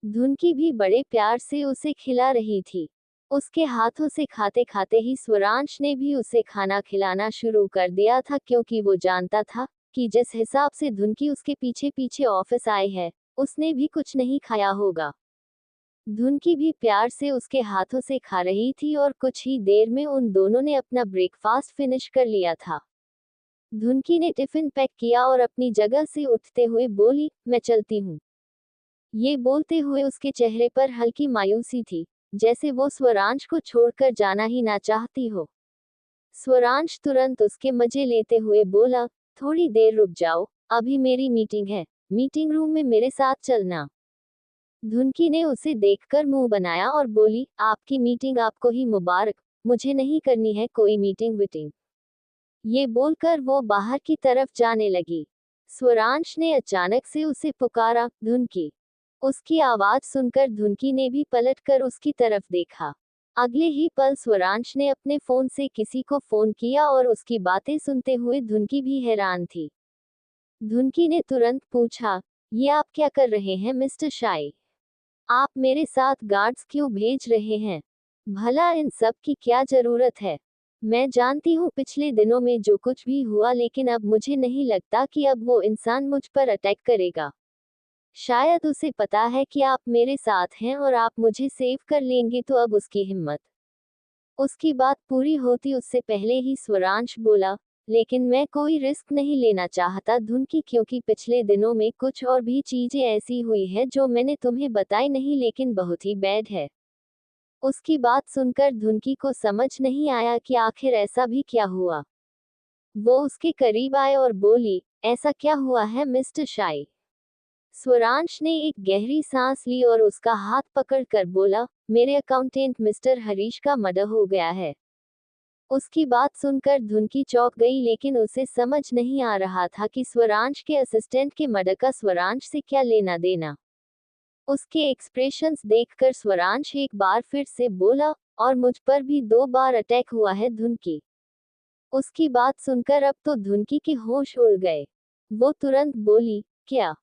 धुनकी भी बड़े प्यार से उसे खिला रही थी। उसके हाथों से खाते खाते ही स्वरांश ने भी उसे खाना खिलाना शुरू कर दिया था, क्योंकि वो जानता था कि जिस हिसाब से धुनकी उसके पीछे पीछे ऑफिस आई है, उसने भी कुछ नहीं खाया होगा। धुनकी भी प्यार से उसके हाथों से खा रही थी, और कुछ ही देर में उन दोनों ने अपना ब्रेकफास्ट फिनिश कर लिया था। धुनकी ने टिफिन पैक किया और अपनी जगह से उठते हुए बोली, मैं चलती हूँ। ये बोलते हुए उसके चेहरे पर हल्की मायूसी थी, जैसे वो स्वरांश को छोड़कर जाना ही ना चाहती हो। स्वरांश तुरंत उसके मजे लेते हुए बोला, थोड़ी देर रुक जाओ, अभी मेरी मीटिंग है, मीटिंग रूम में मेरे साथ चलना। धुनकी ने उसे देखकर मुंह बनाया और बोली, आपकी मीटिंग आपको ही मुबारक, मुझे नहीं करनी है कोई मीटिंग वीटिंग। ये बोलकर वो बाहर की तरफ जाने लगी। स्वरांश ने अचानक से उसे पुकारा, धुनकी। उसकी आवाज सुनकर धुनकी ने भी पलटकर उसकी तरफ देखा। अगले ही पल स्वरांश ने अपने फोन से किसी को फोन किया, और उसकी बातें सुनते हुए धुनकी भी हैरान थी। धुनकी ने तुरंत पूछा, ये आप क्या कर रहे हैं मिस्टर शाही? आप मेरे साथ गार्ड्स क्यों भेज रहे हैं? भला इन सब की क्या जरूरत है? मैं जानती हूँ पिछले दिनों में जो कुछ भी हुआ, लेकिन अब मुझे नहीं लगता कि अब वो इंसान मुझ पर अटैक करेगा। शायद उसे पता है कि आप मेरे साथ हैं और आप मुझे सेव कर लेंगे, तो अब उसकी हिम्मत। उसकी बात पूरी होती उससे पहले ही स्वरांश बोला, लेकिन मैं कोई रिस्क नहीं लेना चाहता धुनकी, क्योंकि पिछले दिनों में कुछ और भी चीजें ऐसी हुई है जो मैंने तुम्हें बताई नहीं, लेकिन बहुत ही बैड है। उसकी बात सुनकर धुनकी को समझ नहीं आया कि आखिर ऐसा भी क्या हुआ। वो उसके करीब आए और बोली, ऐसा क्या हुआ है मिस्टर शाही? स्वरांश ने एक गहरी सांस ली और उसका हाथ पकड़कर बोला, मेरे अकाउंटेंट मिस्टर हरीश का मर्डर हो गया है। उसकी बात सुनकर धुनकी चौंक गई, लेकिन उसे समझ नहीं आ रहा था कि स्वरांश के असिस्टेंट के मर्डर का स्वरांश से क्या लेना देना। उसके एक्सप्रेशंस देखकर स्वरांश एक बार फिर से बोला, और मुझ पर भी 2 बार अटैक हुआ है धुनकी। उसकी बात सुनकर अब तो धुनकी के होश उड़ गए। वो तुरंत बोली, क्या?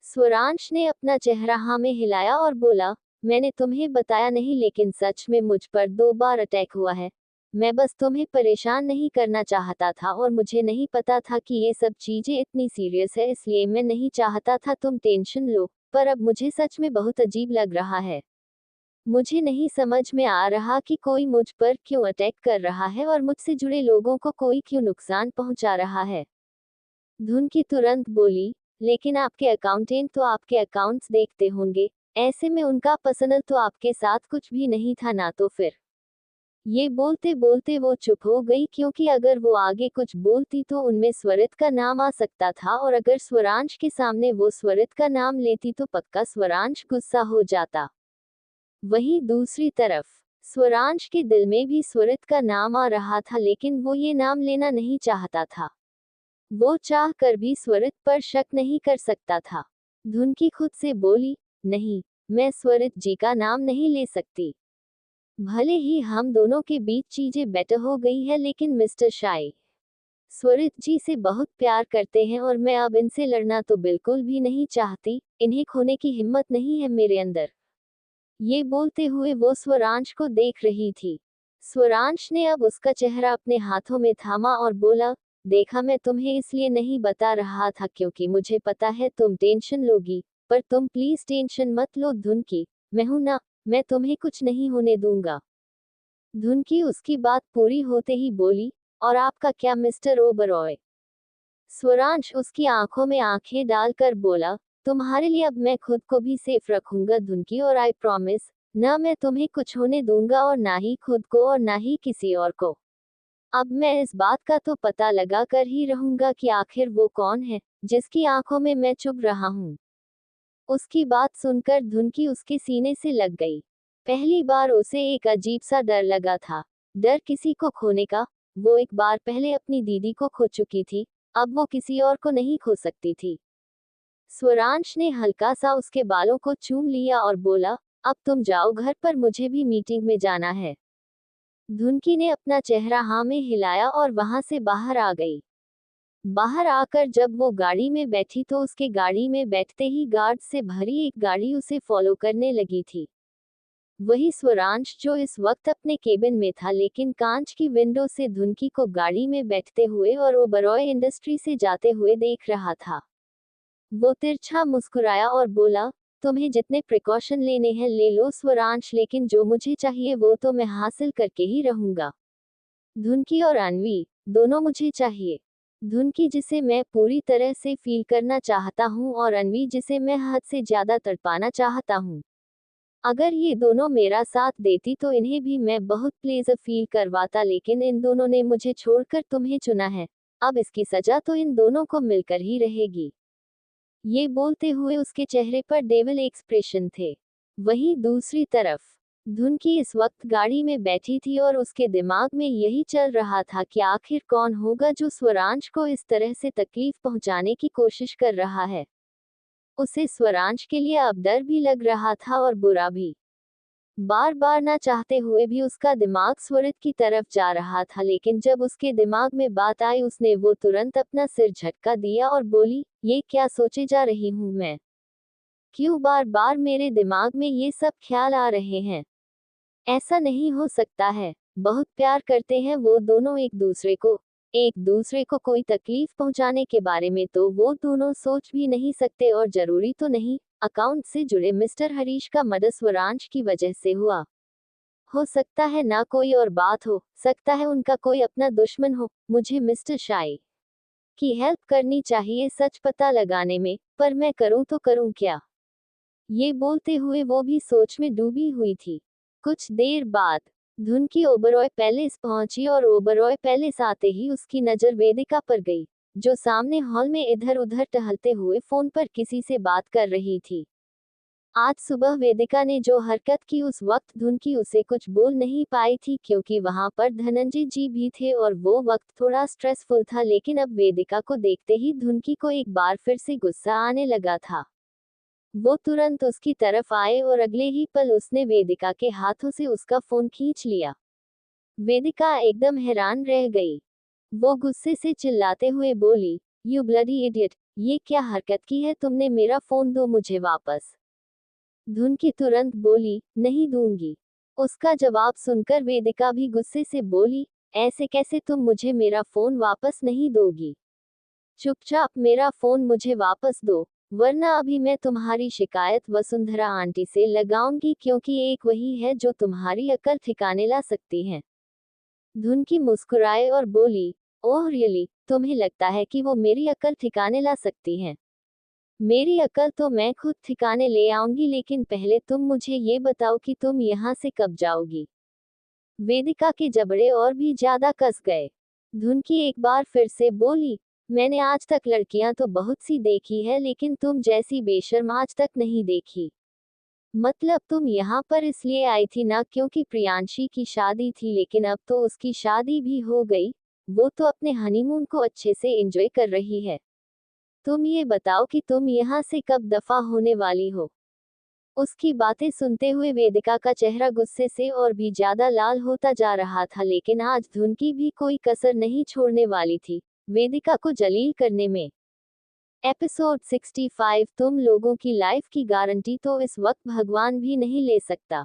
स्वरांश ने अपना चेहरा हाँ में हिलाया और बोला, मैंने तुम्हें बताया नहीं, लेकिन सच में मुझ पर 2 बार अटैक हुआ है। मैं बस तुम्हें परेशान नहीं करना चाहता था, और मुझे नहीं पता था कि ये सब चीजें इतनी सीरियस है, इसलिए मैं नहीं चाहता था तुम टेंशन लो। पर अब मुझे सच में बहुत अजीब लग रहा है। मुझे नहीं समझ में आ रहा कि कोई मुझ पर क्यों अटैक कर रहा है और मुझसे जुड़े लोगों को कोई क्यों नुकसान पहुंचा रहा है। धुनकी तुरंत बोली, लेकिन आपके अकाउंटेंट तो आपके अकाउंट्स देखते होंगे, ऐसे में उनका पर्सनल तो आपके साथ कुछ भी नहीं था ना, तो फिर। ये बोलते बोलते वो चुप हो गई, क्योंकि अगर वो आगे कुछ बोलती तो उनमें स्वरित का नाम आ सकता था, और अगर स्वरांश के सामने वो स्वरित का नाम लेती तो पक्का स्वरांश गुस्सा हो जाता। वहीं दूसरी तरफ स्वरांश के दिल में भी स्वरित का नाम आ रहा था, लेकिन वो ये नाम लेना नहीं चाहता था। वो चाह कर भी स्वरित पर शक नहीं कर सकता था। धुनकी खुद से बोली, नहीं, मैं स्वरित जी का नाम नहीं ले सकती। भले ही हम दोनों के बीच चीजें बेटर हो गई है, लेकिन मिस्टर शाई स्वरित जी से बहुत प्यार करते हैं, और मैं अब इनसे लड़ना तो बिल्कुल भी नहीं चाहती। इन्हें खोने की हिम्मत नहीं है मेरे अंदर। ये बोलते हुए वो स्वरांश को देख रही थी। स्वरांश ने अब उसका चेहरा अपने हाथों में थामा और बोला, देखा, मैं तुम्हें इसलिए नहीं बता रहा था क्योंकि मुझे पता है तुम टेंशन लोगी, पर तुम प्लीज टेंशन मत लो धुनकी, मैं हूं ना, मैं तुम्हें कुछ नहीं होने दूंगा। धुनकी उसकी बात पूरी होते ही बोली, और आपका क्या मिस्टर ओबरॉय? स्वरांश उसकी आंखों में आंखें डालकर बोला, तुम्हारे लिए अब मैं खुद को भी सेफ रखूंगा धुनकी, और आई प्रॉमिस, ना मैं तुम्हें कुछ होने दूंगा, और ना ही खुद को और ना ही किसी और को। अब मैं इस बात का तो पता लगा कर ही रहूंगा कि आखिर वो कौन है जिसकी आंखों में मैं चुभ रहा हूँ। उसकी बात सुनकर धुनकी उसके सीने से लग गई। पहली बार उसे एक अजीब सा डर लगा था। डर किसी को खोने का। वो एक बार पहले अपनी दीदी को खो चुकी थी, अब वो किसी और को नहीं खो सकती थी। स्वरांश ने हल्का सा उसके बालों को चूम लिया और बोला, अब तुम जाओ घर पर, मुझे भी मीटिंग में जाना है। धुनकी ने अपना चेहरा हाँ में हिलाया और वहां से बाहर आ गई। बाहर आकर जब वो गाड़ी में बैठी तो उसके गाड़ी में बैठते ही गार्ड से भरी एक गाड़ी उसे फॉलो करने लगी थी। वही स्वरांश जो इस वक्त अपने केबिन में था, लेकिन कांच की विंडो से धुनकी को गाड़ी में बैठते हुए और ओबरॉय इंडस्ट्री से जाते हुए देख रहा था। वो तिरछा मुस्कुराया और बोला, तुम्हें जितने प्रिकॉशन लेने हैं ले लो स्वरांश, लेकिन जो मुझे चाहिए वो तो मैं हासिल करके ही रहूंगा। धुनकी और अन्वी दोनों मुझे चाहिए। धुनकी जिसे मैं पूरी तरह से फील करना चाहता हूँ, और अन्वी जिसे मैं हद से ज्यादा तड़पाना चाहता हूँ। अगर ये दोनों मेरा साथ देती तो इन्हें भी मैं बहुत प्लेजर फील करवाता, लेकिन इन दोनों ने मुझे छोड़कर तुम्हें चुना है। अब इसकी सजा तो इन दोनों को मिलकर ही रहेगी। ये बोलते हुए उसके चेहरे पर डेविल एक्सप्रेशन थे। वहीं दूसरी तरफ धुनकी इस वक्त गाड़ी में बैठी थी और उसके दिमाग में यही चल रहा था कि आखिर कौन होगा जो स्वरांश को इस तरह से तकलीफ पहुंचाने की कोशिश कर रहा है। उसे स्वरांश के लिए अब डर भी लग रहा था और बुरा भी। बार बार ना चाहते हुए भी उसका दिमाग स्वरित की तरफ जा रहा था, लेकिन जब उसके दिमाग में बात आई उसने वो तुरंत अपना सिर झटका दिया और बोली, ये क्या सोचे जा रही हूँ मैं? क्यों बार बार मेरे दिमाग में ये सब ख्याल आ रहे हैं? ऐसा नहीं हो सकता है। बहुत प्यार करते हैं वो दोनों एक दूसरे को कोई तकलीफ पहुंचाने के बारे में तो वो दोनों सोच भी नहीं सकते, और जरूरी तो नहीं अकाउंट से जुड़े मिस्टर हरीश का मर्डर स्वरांश की वजह से हुआ। हो सकता है ना कोई और बात हो सकता है उनका कोई अपना दुश्मन हो। मुझे मिस्टर शाई की हेल्प करनी चाहिए सच पता लगाने में, पर मैं करूं तो करूं क्या? ये बोलते हुए वो भी सोच में डूबी हुई थी। कुछ देर बाद धुनकी ओबरॉय पैलेस पहुंची, और ओबरॉय पैलेस आते ही उसकी नजर वेदिका पर गई। जो सामने हॉल में इधर उधर टहलते हुए फोन पर किसी से बात कर रही थी। आज सुबह वेदिका ने जो हरकत की उस वक्त धुनकी उसे कुछ बोल नहीं पाई थी क्योंकि वहां पर धनंजय जी भी थे और वो वक्त थोड़ा स्ट्रेसफुल था, लेकिन अब वेदिका को देखते ही धुनकी को एक बार फिर से गुस्सा आने लगा था। वो तुरंत उसकी तरफ आए और अगले ही पल उसने वेदिका के हाथों से उसका फोन खींच लिया। वेदिका एकदम हैरान रह गई। वो गुस्से से चिल्लाते हुए बोली, यू ब्लडी इडियट, ये क्या हरकत की है तुमने, मेरा फोन दो मुझे वापस। धुनकी तुरंत बोली, नहीं दूंगी। उसका जवाब सुनकर वेदिका भी गुस्से से बोली, ऐसे कैसे तुम मुझे मेरा फोन वापस नहीं दोगी? चुपचाप मेरा फोन मुझे वापस दो, वरना अभी मैं तुम्हारी शिकायत वसुंधरा आंटी से लगाऊंगी क्योंकि एक वही है जो तुम्हारी अकल ठिकाने ला सकती है। धुनकी मुस्कुराए और बोली, ओह रियली, तुम्हें लगता है कि वो मेरी अकल ठिकाने ला सकती हैं? मेरी अकल तो मैं खुद ठिकाने ले आऊंगी, लेकिन पहले तुम मुझे ये बताओ कि तुम यहाँ से कब जाओगी? वेदिका के जबड़े और भी ज्यादा कस गए। धुनकी एक बार फिर से बोली, मैंने आज तक लड़कियां तो बहुत सी देखी है, लेकिन तुम जैसी बेशर्म आज तक नहीं देखी। मतलब तुम यहाँ पर इसलिए आई थी ना क्योंकि प्रियांशी की शादी थी, लेकिन अब तो उसकी शादी भी हो गई। वो तो अपने हनीमून को अच्छे से एंजॉय कर रही है। तुम ये बताओ कि तुम यहाँ से कब दफा होने वाली हो? उसकी बातें सुनते हुए वेदिका का चेहरा गुस्से से और भी ज्यादा लाल होता जा रहा था, लेकिन आज धुनकी भी कोई कसर नहीं छोड़ने वाली थी वेदिका को जलील करने में। एपिसोड 65, तुम लोगों की लाइफ की गारंटी तो इस वक्त भगवान भी नहीं ले सकता।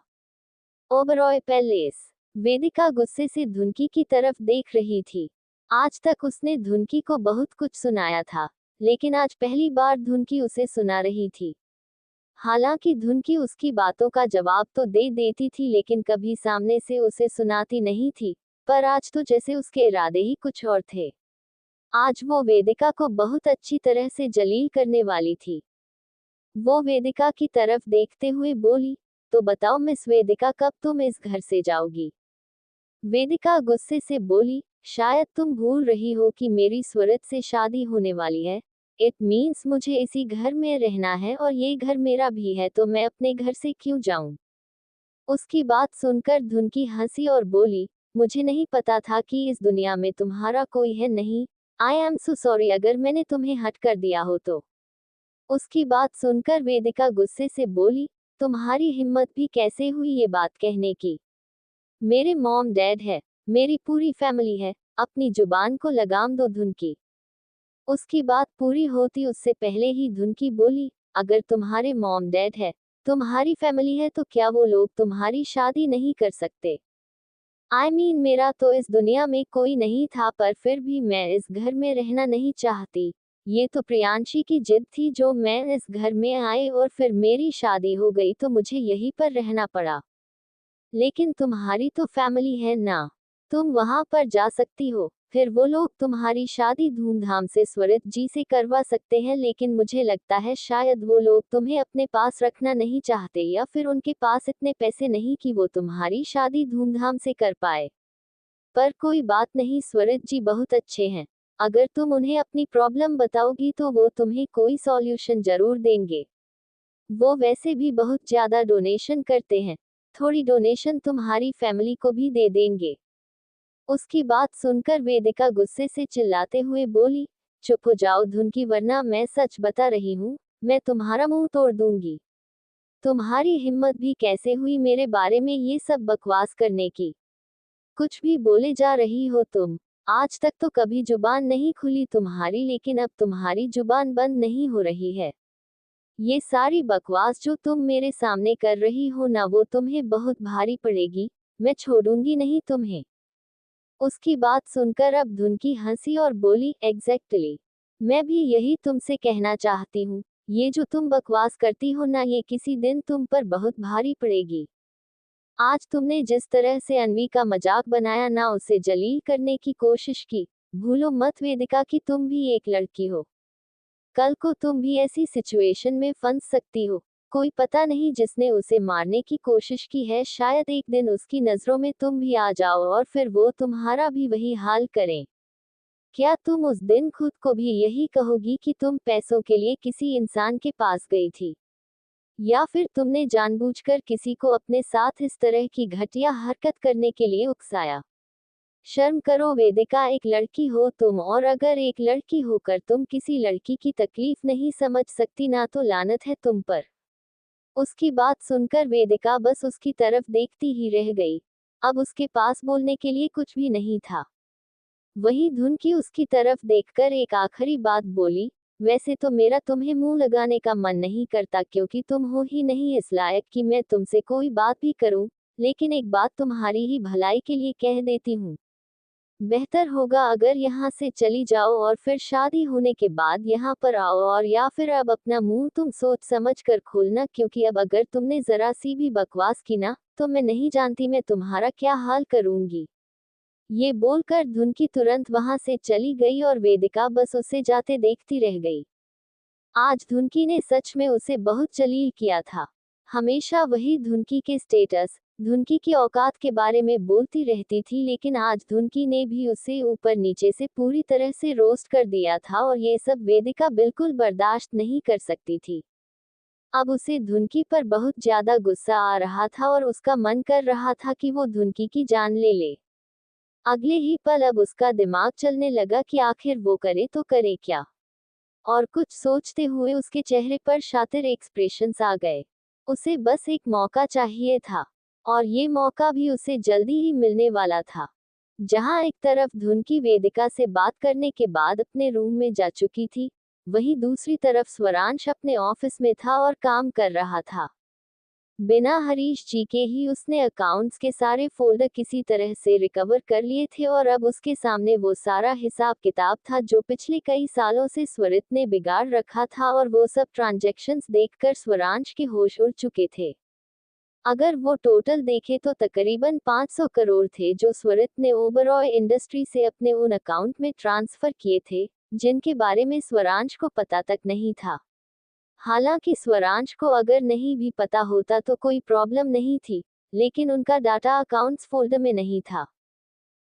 ओबरॉय पैलेस। वेदिका गुस्से से धुनकी की तरफ देख रही थी। आज तक उसने धुनकी को बहुत कुछ सुनाया था, लेकिन आज पहली बार धुनकी उसे सुना रही थी। हालांकि धुनकी उसकी बातों का जवाब तो दे देती थी, लेकिन कभी सामने से उसे सुनाती नहीं थी। पर आज तो जैसे उसके इरादे ही कुछ और थे। आज वो वेदिका को बहुत अच्छी तरह से जलील करने वाली थी। वो वेदिका की तरफ देखते हुए बोली, तो बताओ मिस वेदिका, कब तुम इस घर से जाओगी? वेदिका गुस्से से बोली, शायद तुम भूल रही हो कि मेरी स्वरित से शादी होने वाली है। इट मीन्स मुझे इसी घर में रहना है और ये घर मेरा भी है, तो मैं अपने घर से क्यों जाऊं? उसकी बात सुनकर धुनकी हंसी और बोली, मुझे नहीं पता था कि इस दुनिया में तुम्हारा कोई है नहीं। आई एम सो सॉरी अगर मैंने तुम्हें हट कर दिया हो तो। उसकी बात सुनकर वेदिका गुस्से से बोली, तुम्हारी हिम्मत भी कैसे हुई ये बात कहने की? मेरे मॉम डैड है, मेरी पूरी फैमिली है, अपनी जुबान को लगाम दो धुनकी। उसकी बात पूरी होती उससे पहले ही धुनकी बोली, अगर तुम्हारे मॉम डैड है, तुम्हारी फैमिली है, तो क्या वो लोग तुम्हारी शादी नहीं कर सकते? आई मीन मेरा तो इस दुनिया में कोई नहीं था, पर फिर भी मैं इस घर में रहना नहीं चाहती। ये तो प्रियांशी की जिद थी जो मैं इस घर में आई और फिर मेरी शादी हो गई तो मुझे यहीं पर रहना पड़ा। लेकिन तुम्हारी तो फैमिली है ना, तुम वहां पर जा सकती हो, फिर वो लोग तुम्हारी शादी धूमधाम से स्वरित जी से करवा सकते हैं, लेकिन मुझे लगता है शायद वो लोग तुम्हें अपने पास रखना नहीं चाहते, या फिर उनके पास इतने पैसे नहीं कि वो तुम्हारी शादी धूमधाम से कर पाए। पर कोई बात नहीं, स्वरित जी बहुत अच्छे हैं। अगर तुम उन्हें अपनी प्रॉब्लम बताओगी तो वो तुम्हें कोई सॉल्यूशन जरूर देंगे। वो वैसे भी बहुत ज्यादा डोनेशन करते हैं, थोड़ी डोनेशन तुम्हारी फैमिली को भी दे देंगे। उसकी बात सुनकर वेदिका गुस्से से चिल्लाते हुए बोली, चुप हो जाओ धुनकी, वरना मैं सच बता रही हूँ, मैं तुम्हारा मुंह तोड़ दूंगी। तुम्हारी हिम्मत भी कैसे हुई मेरे बारे में ये सब बकवास करने की? कुछ भी बोले जा रही हो तुम। आज तक तो कभी जुबान नहीं खुली तुम्हारी, लेकिन अब तुम्हारी जुबान बंद नहीं हो रही है। ये सारी बकवास जो तुम मेरे सामने कर रही हो ना, वो तुम्हें बहुत भारी पड़ेगी। मैं छोड़ूंगी नहीं तुम्हें। उसकी बात सुनकर अब धुनकी हंसी और बोली, एग्जैक्टली, मैं भी यही तुमसे कहना चाहती हूँ। ये जो तुम बकवास करती हो ना, ये किसी दिन तुम पर बहुत भारी पड़ेगी। आज तुमने जिस तरह से अनवी का मजाक बनाया ना, उसे जलील करने की कोशिश की, भूलो मत वेदिका कि तुम भी एक लड़की हो। कल को तुम भी ऐसी सिचुएशन में फंस सकती हो। कोई पता नहीं, जिसने उसे मारने की कोशिश की है, शायद एक दिन उसकी नजरों में तुम भी आ जाओ और फिर वो तुम्हारा भी वही हाल करें। क्या तुम उस दिन खुद को भी यही कहोगी कि तुम पैसों के लिए किसी इंसान के पास गई थी? या फिर तुमने जानबूझकर किसी को अपने साथ इस तरह की घटिया हरकत करने के लिए उकसाया? शर्म करो वेदिका, एक लड़की हो तुम, और अगर एक लड़की होकर तुम किसी लड़की की तकलीफ नहीं समझ सकती ना, तो लानत है तुम पर। उसकी बात सुनकर वेदिका बस उसकी तरफ देखती ही रह गई। अब उसके पास बोलने के लिए कुछ भी नहीं था। वही धुन की उसकी तरफ देखकर एक आखिरी बात बोली, वैसे तो मेरा तुम्हें मुंह लगाने का मन नहीं करता, क्योंकि तुम हो ही नहीं इस लायक कि मैं तुमसे कोई बात भी करूं, लेकिन एक बात तुम्हारी ही भलाई के लिए कह देती हूँ। बेहतर होगा अगर यहाँ से चली जाओ और फिर शादी होने के बाद यहाँ पर आओ, और या फिर अब अपना मुंह तुम सोच समझ कर खोलना, क्योंकि अब अगर तुमने जरा सी भी बकवास की ना, तो मैं नहीं जानती मैं तुम्हारा क्या हाल करूंगी। ये बोलकर धुनकी तुरंत वहां से चली गई और वेदिका बस उसे जाते देखती रह गई। आज धुनकी ने सच में उसे बहुत जलील किया था। हमेशा वही धुनकी के स्टेटस, धुनकी की औकात के बारे में बोलती रहती थी, लेकिन आज धुनकी ने भी उसे ऊपर नीचे से पूरी तरह से रोस्ट कर दिया था, और ये सब वेदिका बिल्कुल बर्दाश्त नहीं कर सकती थी। अब उसे धुनकी पर बहुत ज्यादा गुस्सा आ रहा था और उसका मन कर रहा था कि वो धुनकी की जान ले ले। अगले ही पल अब उसका दिमाग चलने लगा कि आखिर वो करे तो करे क्या, और कुछ सोचते हुए उसके चेहरे पर शातिर एक्सप्रेशंस आ गए। उसे बस एक मौका चाहिए था, और ये मौका भी उसे जल्दी ही मिलने वाला था। जहां एक तरफ धुनकी वेदिका से बात करने के बाद अपने रूम में जा चुकी थी, वहीं दूसरी तरफ स्वरांश अपने ऑफिस में था और काम कर रहा था। बिना हरीश जी के ही उसने अकाउंट्स के सारे फोल्डर किसी तरह से रिकवर कर लिए थे, और अब उसके सामने वो सारा हिसाब किताब था जो पिछले कई सालों से स्वरित ने बिगाड़ रखा था, और वो सब ट्रांजैक्शंस देखकर स्वरांश के होश उड़ चुके थे। अगर वो टोटल देखे तो तकरीबन 500 करोड़ थे जो स्वरित ने ओबरॉय इंडस्ट्री से अपने उन अकाउंट में ट्रांसफर किए थे, जिनके बारे में स्वरांश को पता तक नहीं था। हालांकि स्वरांश को अगर नहीं भी पता होता तो कोई प्रॉब्लम नहीं थी, लेकिन उनका डाटा अकाउंट्स फोल्डर में नहीं था।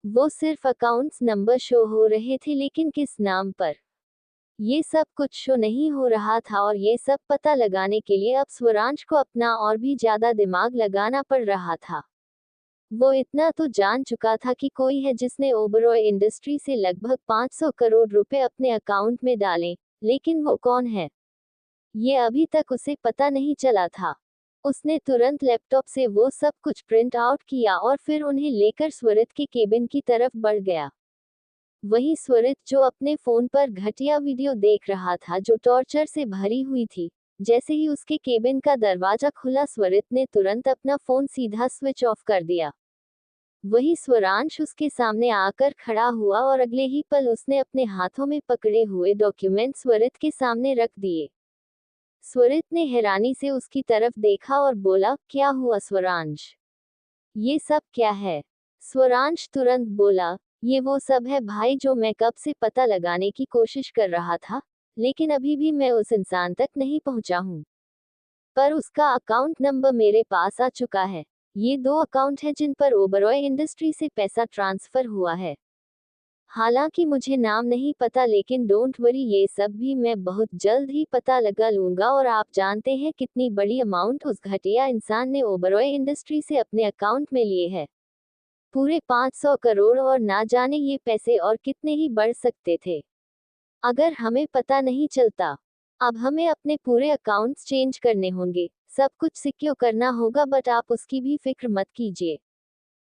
वो सिर्फ अकाउंट्स नंबर शो हो रहे थे, लेकिन किस नाम पर, ये सब कुछ शो नहीं हो रहा था, और ये सब पता लगाने के लिए अब स्वरांश को अपना और भी ज्यादा दिमाग लगाना पड़ रहा था। वो इतना तो जान चुका था कि कोई है जिसने ओबरॉय इंडस्ट्री से लगभग 500 करोड़ रुपए अपने अकाउंट में डाले, लेकिन वो कौन है, ये अभी तक उसे पता नहीं चला था। उसने तुरंत लैपटॉप से वो सब कुछ प्रिंट आउट किया और फिर उन्हें लेकर स्वरित के केबिन की तरफ बढ़ गया। वही स्वरित जो अपने फोन पर घटिया वीडियो देख रहा था जो टॉर्चर से भरी हुई थी। जैसे ही उसके केबिन का दरवाजा खुला, स्वरित ने तुरंत अपना फोन सीधा स्विच ऑफ कर दिया। वही स्वरांश उसके सामने आकर खड़ा हुआ और अगले ही पल उसने अपने हाथों में पकड़े हुए डॉक्यूमेंट स्वरित के सामने रख दिए। स्वरित ने हैरानी से उसकी तरफ देखा और बोला, क्या हुआ स्वरांश? ये सब क्या है? स्वरांश तुरंत बोला, ये वो सब है भाई जो मैं कब से पता लगाने की कोशिश कर रहा था, लेकिन अभी भी मैं उस इंसान तक नहीं पहुंचा हूं। पर उसका अकाउंट नंबर मेरे पास आ चुका है। ये 2 अकाउंट है जिन पर ओबरॉय इंडस्ट्री से पैसा ट्रांसफर हुआ है। हालांकि मुझे नाम नहीं पता, लेकिन डोंट वरी, ये सब भी मैं बहुत जल्द ही पता लगा लूंगा। और आप जानते हैं कितनी बड़ी अमाउंट उस घटिया इंसान ने ओबरॉय इंडस्ट्री से अपने अकाउंट में लिए है? पूरे 500 करोड़, और ना जाने ये पैसे और कितने ही बढ़ सकते थे अगर हमें पता नहीं चलता। अब हमें अपने पूरे अकाउंट्स चेंज करने होंगे, सब कुछ सिक्योर करना होगा, बट आप उसकी भी फिक्र मत कीजिए।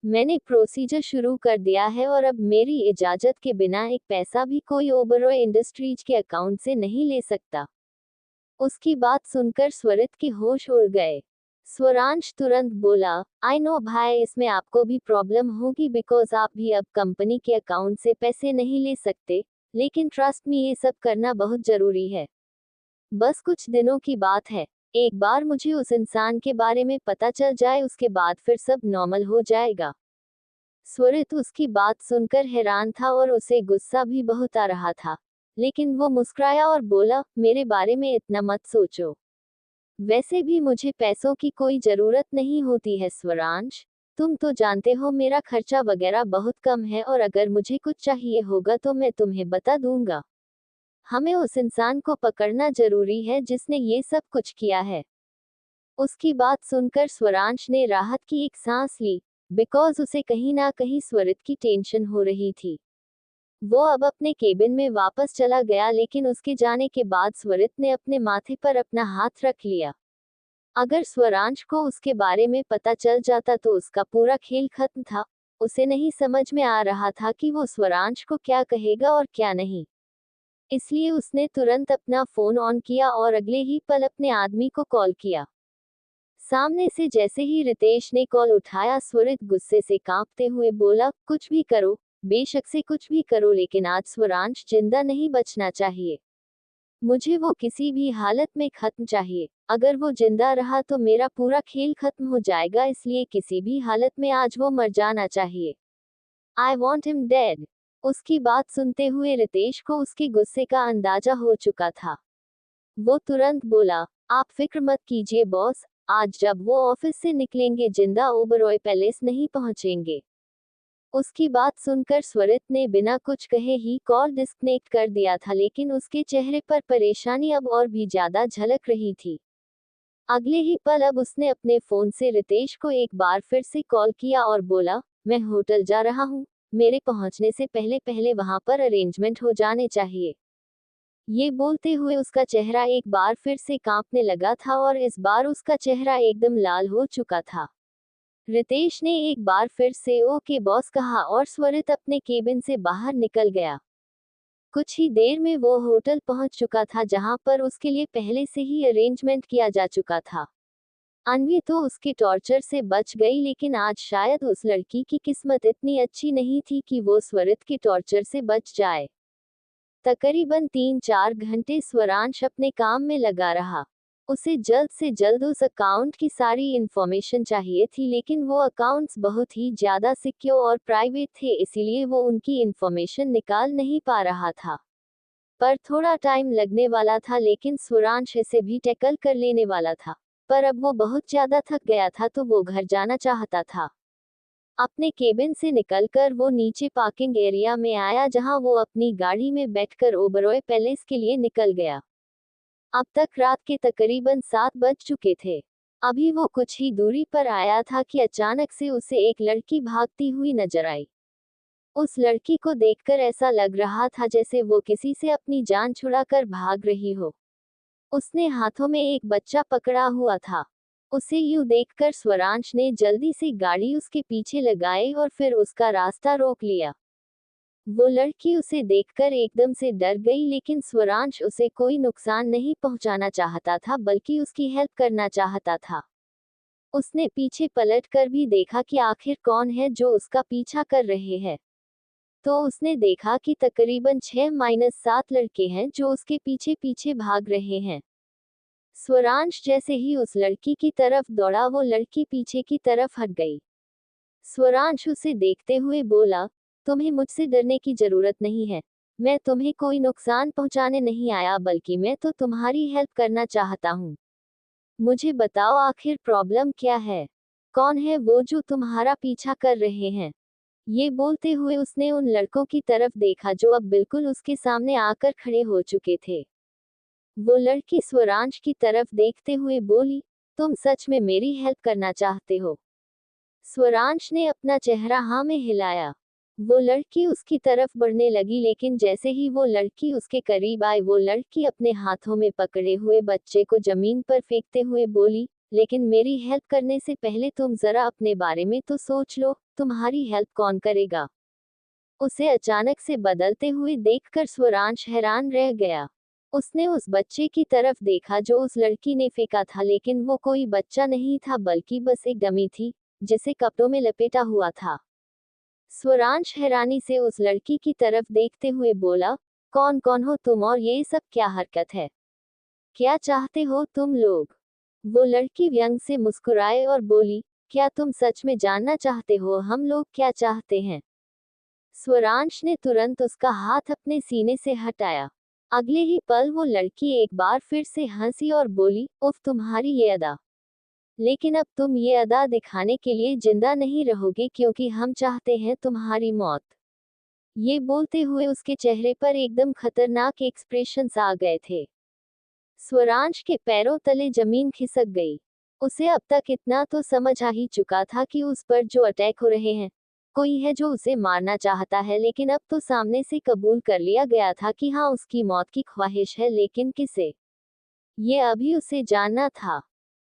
मैंने प्रोसीजर शुरू कर दिया है, और अब मेरी इजाजत के बिना एक पैसा भी कोई ओबरॉय इंडस्ट्रीज के अकाउंट से नहीं ले सकता। उसकी बात सुनकर स्वरित के होश उड़ गए। स्वरांश तुरंत बोला, आई नो भाई, इसमें आपको भी प्रॉब्लम होगी बिकॉज आप भी अब कंपनी के अकाउंट से पैसे नहीं ले सकते, लेकिन ट्रस्ट मी, ये सब करना बहुत जरूरी है। बस कुछ दिनों की बात है। एक बार मुझे उस इंसान के बारे में पता चल जाए, उसके बाद फिर सब नॉर्मल हो जाएगा। स्वरित उसकी बात सुनकर हैरान था और उसे गुस्सा भी बहुत आ रहा था, लेकिन वो मुस्कुराया और बोला, मेरे बारे में इतना मत सोचो। वैसे भी मुझे पैसों की कोई जरूरत नहीं होती है स्वरांश। तुम तो जानते हो मेरा खर्चा वगैरह बहुत कम है और अगर मुझे कुछ चाहिए होगा तो मैं तुम्हें बता दूंगा। हमें उस इंसान को पकड़ना जरूरी है जिसने ये सब कुछ किया है। उसकी बात सुनकर स्वरांश ने राहत की एक सांस ली, बिकॉज उसे कहीं ना कहीं स्वरित की टेंशन हो रही थी। वो अब अपने केबिन में वापस चला गया, लेकिन उसके जाने के बाद स्वरित ने अपने माथे पर अपना हाथ रख लिया। अगर स्वरांश को उसके बारे में पता चल जाता तो उसका पूरा खेल खत्म था। उसे नहीं समझ में आ रहा था कि वो स्वरांश को क्या कहेगा और क्या नहीं। इसलिए उसने तुरंत अपना फोन ऑन किया और अगले ही पल अपने आदमी को कॉल किया। सामने से जैसे ही रितेश ने कॉल उठाया, स्वरित गुस्से से कांपते हुए बोला, कुछ भी करो, बेशक से कुछ भी करो, लेकिन आज स्वरांश जिंदा नहीं बचना चाहिए। मुझे वो किसी भी हालत में खत्म चाहिए। अगर वो जिंदा रहा तो मेरा पूरा खेल खत्म हो जाएगा, इसलिए किसी भी हालत में आज वो मर जाना चाहिए। I want him dead. उसकी बात सुनते हुए रितेश को उसके गुस्से का अंदाजा हो चुका था। वो तुरंत बोला, आप फिक्र मत कीजिए बॉस, आज जब वो ऑफिस से निकलेंगे जिंदा ओबरॉय पैलेस नहीं पहुंचेंगे। उसकी बात सुनकर स्वरित ने बिना कुछ कहे ही कॉल डिस्कनेक्ट कर दिया था, लेकिन उसके चेहरे पर परेशानी अब और भी ज्यादा झलक रही थी। अगले ही पल अब उसने अपने फोन से रितेश को एक बार फिर से कॉल किया और बोला, मैं होटल जा रहा हूँ, मेरे पहुंचने से पहले पहले वहां पर अरेंजमेंट हो जाने चाहिए। ये बोलते हुए उसका चेहरा एक बार फिर से कांपने लगा था और इस बार उसका चेहरा एकदम लाल हो चुका था। रितेश ने एक बार फिर से ओके बॉस कहा और स्वरित अपने केबिन से बाहर निकल गया। कुछ ही देर में वो होटल पहुंच चुका था जहां पर उसके लिए पहले से ही अरेंजमेंट किया जा चुका था। अन्वी तो उसके टॉर्चर से बच गई, लेकिन आज शायद उस लड़की की किस्मत इतनी अच्छी नहीं थी कि वो स्वरित के टॉर्चर से बच जाए। तकरीबन 3-4 घंटे स्वरांश अपने काम में लगा रहा। उसे जल्द से जल्द उस अकाउंट की सारी इंफॉर्मेशन चाहिए थी, लेकिन वो अकाउंट्स बहुत ही ज्यादा सिक्योर और प्राइवेट थे, इसीलिए वो उनकी इंफॉर्मेशन निकाल नहीं पा रहा था। पर थोड़ा टाइम लगने वाला था, लेकिन स्वरांश इसे भी टैकल कर लेने वाला था। पर अब वो बहुत ज्यादा थक गया था तो वो घर जाना चाहता था। अपने केबिन से निकलकर वो नीचे पार्किंग एरिया में आया, जहां वो अपनी गाड़ी में बैठकर ओबरॉय पैलेस के लिए निकल गया। अब तक रात के तकरीबन 7 बज चुके थे। अभी वो कुछ ही दूरी पर आया था कि अचानक से उसे एक लड़की भागती हुई नजर आई। उस लड़की को देखकर ऐसा लग रहा था जैसे वो किसी से अपनी जान छुड़ाकर भाग रही हो। उसने हाथों में एक बच्चा पकड़ा हुआ था। उसे यूं देखकर स्वरांश ने जल्दी से गाड़ी उसके पीछे लगाई और फिर उसका रास्ता रोक लिया। वो लड़की उसे देखकर एकदम से डर गई, लेकिन स्वरांश उसे कोई नुकसान नहीं पहुंचाना चाहता था, बल्कि उसकी हेल्प करना चाहता था। उसने पीछे पलट कर भी देखा कि आखिर कौन है जो उसका पीछा कर रहे हैं। तो उसने देखा कि तकरीबन 6-7 लड़के हैं जो उसके पीछे पीछे भाग रहे हैं। स्वरांश जैसे ही उस लड़की की तरफ दौड़ा, वो लड़की पीछे की तरफ हट गई। स्वरांश उसे देखते हुए बोला, तुम्हें मुझसे डरने की जरूरत नहीं है। मैं तुम्हें कोई नुकसान पहुंचाने नहीं आया, बल्कि मैं तो तुम्हारी हेल्प करना चाहता हूँ। मुझे बताओ आखिर प्रॉब्लम क्या है? कौन है वो जो तुम्हारा पीछा कर रहे हैं? ये बोलते हुए उसने उन लड़कों की तरफ देखा जो अब बिल्कुल उसके सामने आकर खड़े हो चुके थे। वो लड़की स्वरांश की तरफ देखते हुए बोली, तुम सच में मेरी हेल्प करना चाहते हो? स्वरांश ने अपना चेहरा हाँ में हिलाया। वो लड़की उसकी तरफ बढ़ने लगी, लेकिन जैसे ही वो लड़की उसके करीब आई, वो लड़की अपने हाथों में पकड़े हुए बच्चे को जमीन पर फेंकते हुए बोली, लेकिन मेरी हेल्प करने से पहले तुम जरा अपने बारे में तो सोच लो, तुम्हारी हेल्प कौन करेगा? उसे अचानक से बदलते हुए देखकर स्वरांश हैरान रह गया। उसने उस बच्चे की तरफ देखा जो उस लड़की ने फेंका था, लेकिन वो कोई बच्चा नहीं था, बल्कि बस एक डमी थी जिसे कपड़ों में लपेटा हुआ था। स्वरांश हैरानी से उस लड़की की तरफ देखते हुए बोला, कौन कौन हो तुम और ये सब क्या हरकत है? क्या चाहते हो तुम लोग? वो लड़की व्यंग से मुस्कुराए और बोली, क्या तुम सच में जानना चाहते हो हम लोग क्या चाहते हैं? स्वरांश ने तुरंत उसका हाथ अपने सीने से हटाया। अगले ही पल वो लड़की एक बार फिर से हंसी और बोली, उफ तुम्हारी ये अदा। लेकिन अब तुम ये अदा दिखाने के लिए जिंदा नहीं रहोगे क्योंकि हम चाहते हैं तुम्हारी मौत। ये बोलते हुए उसके चेहरे पर एकदम खतरनाक एक्सप्रेशंस आ गए थे। स्वरांश के पैरों तले जमीन खिसक गई। उसे अब तक इतना तो समझ आ ही चुका था कि उस पर जो अटैक हो रहे हैं, कोई है जो उसे मारना चाहता है, लेकिन अब तो सामने से कबूल कर लिया गया था कि हाँ, उसकी मौत की ख्वाहिश है, लेकिन किसे, ये अभी उसे जानना था।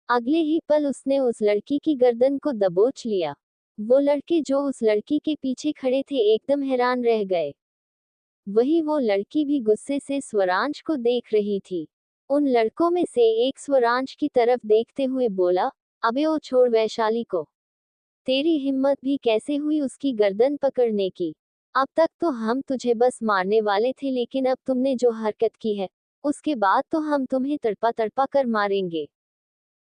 अगले ही पल उसने उस लड़की की गर्दन को दबोच लिया। वो लड़के जो उस लड़की के पीछे खड़े थे एकदम हैरान रह गए। वही वो लड़की भी गुस्से से स्वरांश को देख रही थी। उन लड़कों में से एक स्वरांश की तरफ देखते हुए बोला, अबे ओ छोड़ वैशाली को। तेरी हिम्मत भी कैसे हुई उसकी गर्दन पकड़ने की। अब तक तो हम तुझे बस मारने वाले थे, लेकिन अब तुमने जो हरकत की है, उसके बाद तो हम तुम्हें तड़पा तड़पा कर मारेंगे।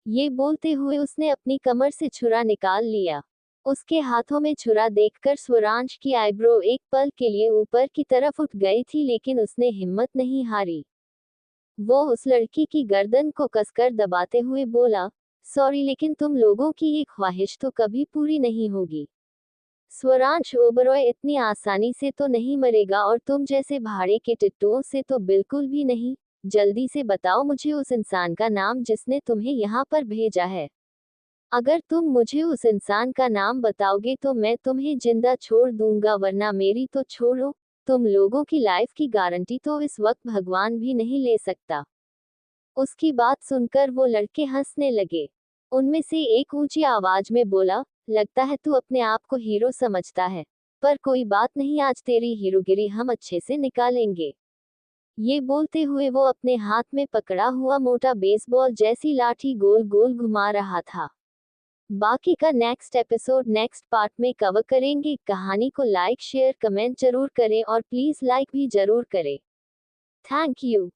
ये बोलते हुए उसने अपनी कमर से छुरा निकाल लिया। उसके हाथों में छुरा देखकर स्वरांश की आईब्रो एक पल के लिए ऊपर की तरफ उठ गई थी, लेकिन उसने हिम्मत नहीं हारी। वो उस लड़की की गर्दन को कसकर दबाते हुए बोला, सॉरी, लेकिन तुम लोगों की ये ख्वाहिश तो कभी पूरी नहीं होगी। स्वरांश ओबरॉय इतनी आसानी से तो नहीं मरेगा, और तुम जैसे भाड़े के टिट्टुओं से तो बिल्कुल भी नहीं। जल्दी से बताओ मुझे उस इंसान का नाम जिसने तुम्हें यहाँ पर भेजा है। अगर तुम मुझे उस इंसान का नाम बताओगे तो मैं तुम्हें जिंदा छोड़ दूंगा, वरना मेरी तो छोड़ो, तुम लोगों की लाइफ की गारंटी तो इस वक्त भगवान भी नहीं ले सकता। उसकी बात सुनकर वो लड़के हंसने लगे। उनमें से एक ऊंची आवाज में बोला, लगता है तू अपने आप को हीरो समझता है, पर कोई बात नहीं, आज तेरी हीरोगिरी हम अच्छे से निकालेंगे। ये बोलते हुए वो अपने हाथ में पकड़ा हुआ मोटा बेसबॉल जैसी लाठी गोल गोल घुमा रहा था। बाकी का नेक्स्ट एपिसोड नेक्स्ट पार्ट में कवर करेंगे। कहानी को लाइक शेयर कमेंट जरूर करें और प्लीज लाइक भी जरूर करें। Thank you.